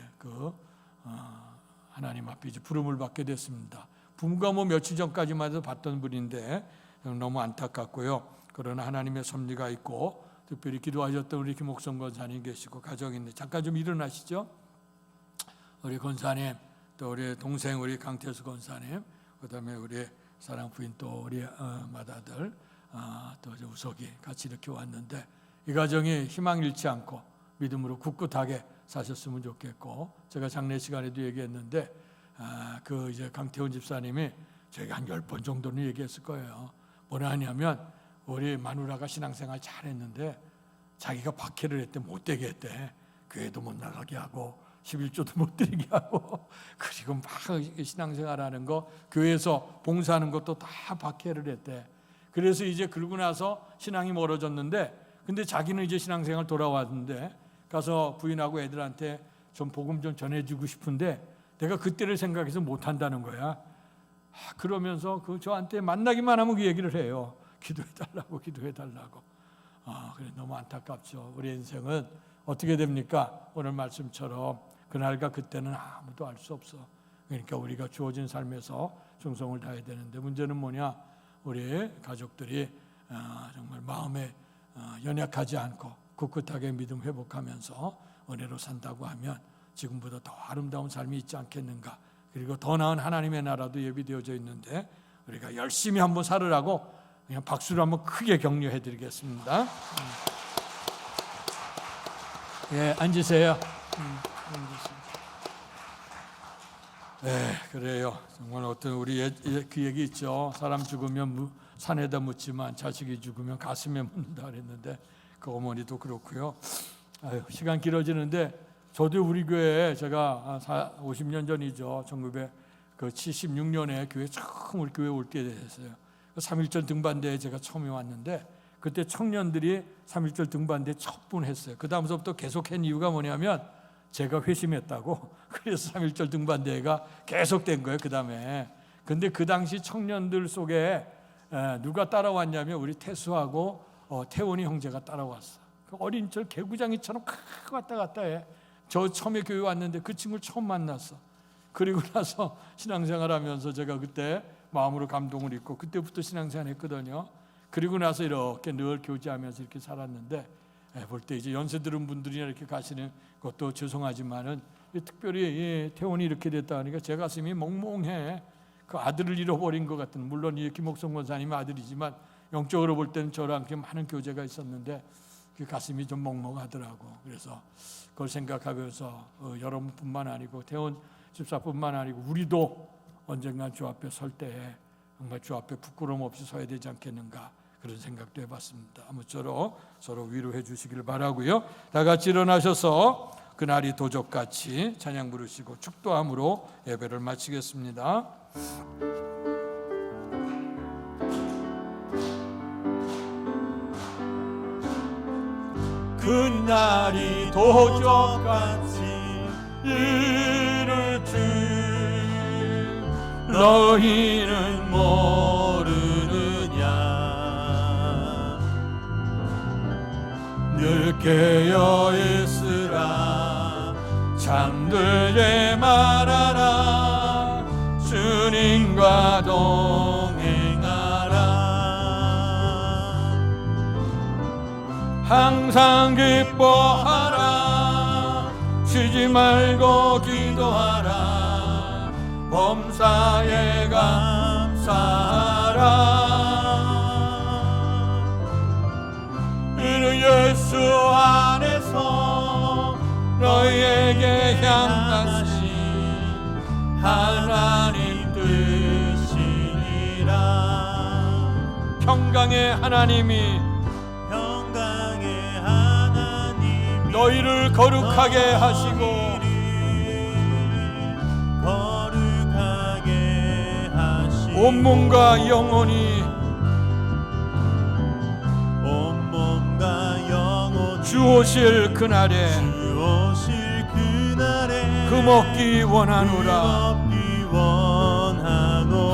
하나님 앞에 이제 부름을 받게 됐습니다. 부모가 며칠 전까지만 해도 봤던 분인데 너무 안타깝고요. 그러나 하나님의 섭리가 있고 특별히 기도하셨던 우리 김옥성 권사님 계시고 가정인데 잠깐 좀 일어나시죠. 우리 권사님 또 우리 동생 우리 강태수 권사님 그다음에 우리 사랑 부인 또 우리 맏아들 또 우석이 같이 이렇게 왔는데 이 가정이 희망 잃지 않고 믿음으로 굳굳하게 사셨으면 좋겠고 제가 장례 시간에도 얘기했는데 이제 강태훈 집사님이 저희가 한 10번 정도는 얘기했을 거예요. 뭐라 하냐면 우리 마누라가 신앙생활 잘했는데 자기가 박해를 했대 못 되게 했대. 교회도 못 나가게 하고 11조도 못 드리게 하고 그리고 막 신앙생활하는 거 교회에서 봉사하는 것도 다 박해를 했대. 그래서 이제 그러고 나서 신앙이 멀어졌는데 근데 자기는 이제 신앙생활 돌아왔는데 가서 부인하고 애들한테 좀 복음 좀 전해주고 싶은데 내가 그때를 생각해서 못한다는 거야. 그러면서 저한테 만나기만 하면 그 얘기를 해요. 기도해달라고. 그래 너무 안타깝죠. 우리 인생은 어떻게 됩니까? 오늘 말씀처럼 그날과 그때는 아무도 알 수 없어. 그러니까 우리가 주어진 삶에서 충성을 다해야 되는데 문제는 뭐냐? 우리 가족들이 정말 마음에 연약하지 않고 굳굳하게 믿음 회복하면서 은혜로 산다고 하면 지금보다 더 아름다운 삶이 있지 않겠는가. 그리고 더 나은 하나님의 나라도 예비되어져 있는데 우리가 열심히 한번 살으라고 그냥 박수로 한번 크게 격려해 드리겠습니다. 예, 앉으세요. 네, 그래요. 정말 어떤 우리 그 얘기 있죠. 사람 죽으면 산에다 묻지만 자식이 죽으면 가슴에 묻는다 그랬는데 그 어머니도 그렇고요. 시간 길어지는데 저도 우리 교회에 제가 50년 전이죠. 1976년에 교회 처음 우리 교회 올 때 됐어요. 3.1절 등반대에 제가 처음에 왔는데 그때 청년들이 3.1절 등반대에 첫 분 했어요. 그 다음서부터 계속 한 이유가 뭐냐면 제가 회심했다고. 그래서 3.1절 등반대회가 계속된 거예요. 그 다음에. 근데 그 당시 청년들 속에 누가 따라왔냐면 우리 태수하고 태원이 형제가 따라왔어. 그 어린 절 개구장이처럼 왔다 갔다 해. 저 처음에 교회 왔는데 그 친구를 처음 만났어. 그리고 나서 신앙생활하면서 제가 그때 마음으로 감동을 입고 그때부터 신앙생활 했거든요. 그리고 나서 이렇게 늘 교제하면서 이렇게 살았는데 볼 때 이제 연세 들은 분들이 이렇게 가시는 것도 죄송하지만은 특별히 태원이 이렇게 됐다 하니까 제 가슴이 멍멍해. 그 아들을 잃어버린 것 같은, 물론 이 김옥성 권사님의 아들이지만 영적으로 볼 때는 저랑 이렇게 많은 교제가 있었는데 그 가슴이 좀 먹먹하더라고. 그래서 그걸 생각하면서 여러분뿐만 아니고 태원 집사뿐만 아니고 우리도 언젠간 주 앞에 설 때에 정말 주 앞에 부끄러움 없이 서야 되지 않겠는가, 그런 생각도 해봤습니다. 아무쪼록 서로 위로해 주시길 바라고요. 다 같이 일어나셔서 그날이 도적같이 찬양 부르시고 축도함으로 예배를 마치겠습니다. 그날이 도적같이 이를 줄 너희는 모르느냐. 늘 깨어 있으라, 잠들지 말아라, 주님과 동행하라. 항상 기뻐하라, 쉬지 말고 기도하라. 범사에 감사하라. 이는 예수 안에서 너희에게 향하신 하나님 뜻이니라. 평강의 하나님이 너희를 거룩하게 하시고 온몸과 영혼이 주 오실 그날에 금없기 원하노라.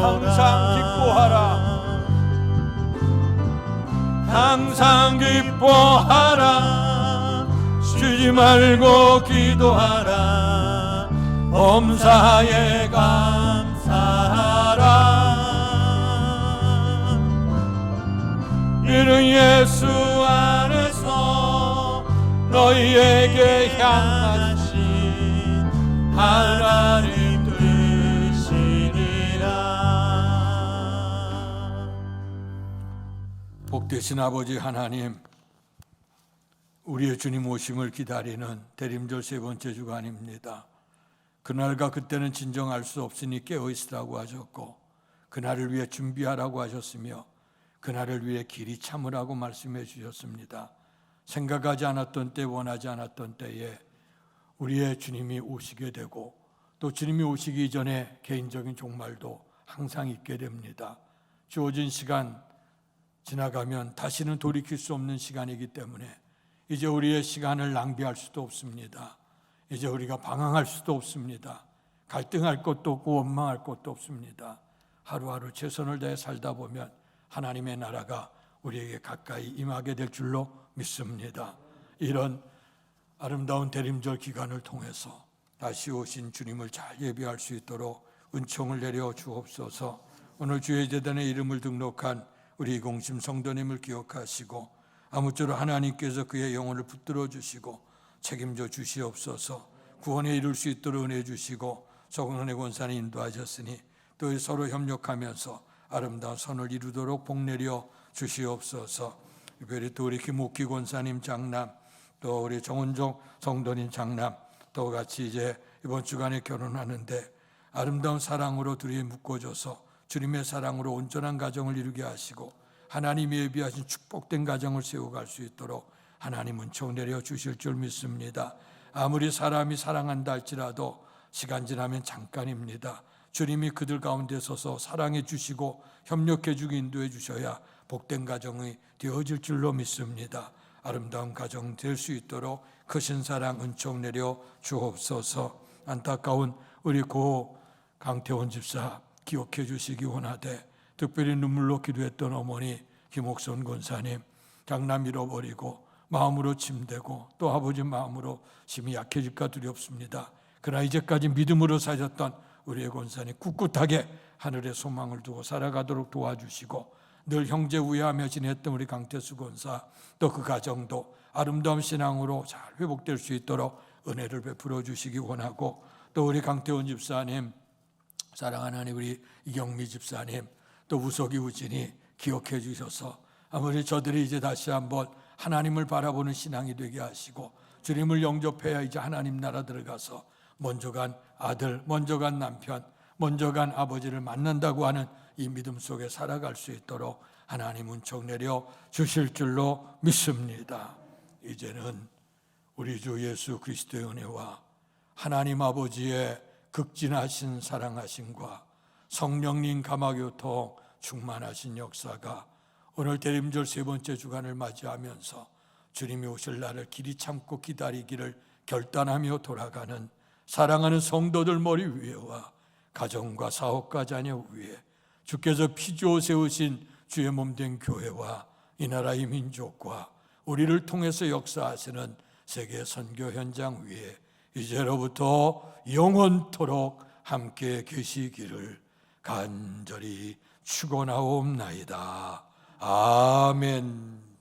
항상 기뻐하라. 항상 기뻐하라. 쉬지 말고 기도하라. 범사에 감사하라. 이는 예수 안에서 너희에게 향하신 하나님 뜻이니라. 복되신 아버지 하나님, 우리의 주님 오심을 기다리는 대림절 세 번째 주간입니다. 그날과 그때는 진정 알 수 없으니 깨어 있으라고 하셨고, 그날을 위해 준비하라고 하셨으며, 그날을 위해 길이 참으라고 말씀해 주셨습니다. 생각하지 않았던 때, 원하지 않았던 때에 우리의 주님이 오시게 되고, 또 주님이 오시기 전에 개인적인 종말도 항상 있게 됩니다. 주어진 시간 지나가면 다시는 돌이킬 수 없는 시간이기 때문에 이제 우리의 시간을 낭비할 수도 없습니다. 이제 우리가 방황할 수도 없습니다. 갈등할 것도 없고 원망할 것도 없습니다. 하루하루 최선을 다해 살다 보면 하나님의 나라가 우리에게 가까이 임하게 될 줄로 믿습니다. 이런 아름다운 대림절 기간을 통해서 다시 오신 주님을 잘 예비할 수 있도록 은총을 내려 주옵소서. 오늘 주의 재단에 이름을 등록한 우리 공심 성도님을 기억하시고 아무쪼록 하나님께서 그의 영혼을 붙들어 주시고 책임져 주시옵소서. 구원에 이룰 수 있도록 은혜 주시고 서근원의 권사님 인도하셨으니 또 서로 협력하면서 아름다운 선을 이루도록 복내려 주시옵소서. 특별히 또 우리 김옥희 권사님 장남, 또 우리 정은종 성도님 장남, 또 같이 이제 이번 주간에 결혼하는데 아름다운 사랑으로 둘이 묶어줘서 주님의 사랑으로 온전한 가정을 이루게 하시고 하나님이 예비하신 축복된 가정을 세워갈 수 있도록 하나님 은총 내려 주실 줄 믿습니다. 아무리 사람이 사랑한다 할지라도 시간 지나면 잠깐입니다. 주님이 그들 가운데 서서 사랑해 주시고 협력해 주고 인도해 주셔야 복된 가정이 되어질 줄로 믿습니다. 아름다운 가정 될 수 있도록 크신 사랑 은총 내려 주옵소서. 안타까운 우리 고 강태원 집사 기억해 주시기 원하되, 특별히 눈물로 기도했던 어머니 김옥선 권사님 장남 잃어버리고 마음으로 침대고 또 아버지 마음으로 심히 약해질까 두렵습니다. 그러나 이제까지 믿음으로 사셨던 우리의 권사님 꿋꿋하게 하늘의 소망을 두고 살아가도록 도와주시고, 늘 형제 우애하며 지냈던 우리 강태수 권사 또 그 가정도 아름다운 신앙으로 잘 회복될 수 있도록 은혜를 베풀어 주시기 원하고, 또 우리 강태원 집사님, 사랑하는 우리 이경미 집사님, 또 우석이 우진이 기억해 주셔서 아무리 저들이 이제 다시 한번 하나님을 바라보는 신앙이 되게 하시고 주님을 영접해야 이제 하나님 나라 들어가서 먼저 간 아들, 먼저 간 남편, 먼저 간 아버지를 만난다고 하는 이 믿음 속에 살아갈 수 있도록 하나님 은총 내려 주실 줄로 믿습니다. 이제는 우리 주 예수 그리스도의 은혜와 하나님 아버지의 극진하신 사랑하심과 성령님 감화교통 충만하신 역사가 오늘 대림절 세 번째 주간을 맞이하면서 주님이 오실 날을 길이 참고 기다리기를 결단하며 돌아가는 사랑하는 성도들 머리 위에와 가정과 사업과 자녀 위에 주께서 피주어 세우신 주의 몸된 교회와 이 나라의 민족과 우리를 통해서 역사하시는 세계 선교 현장 위에 이제로부터 영원토록 함께 계시기를 간절히 축원하옵나이다. 아멘.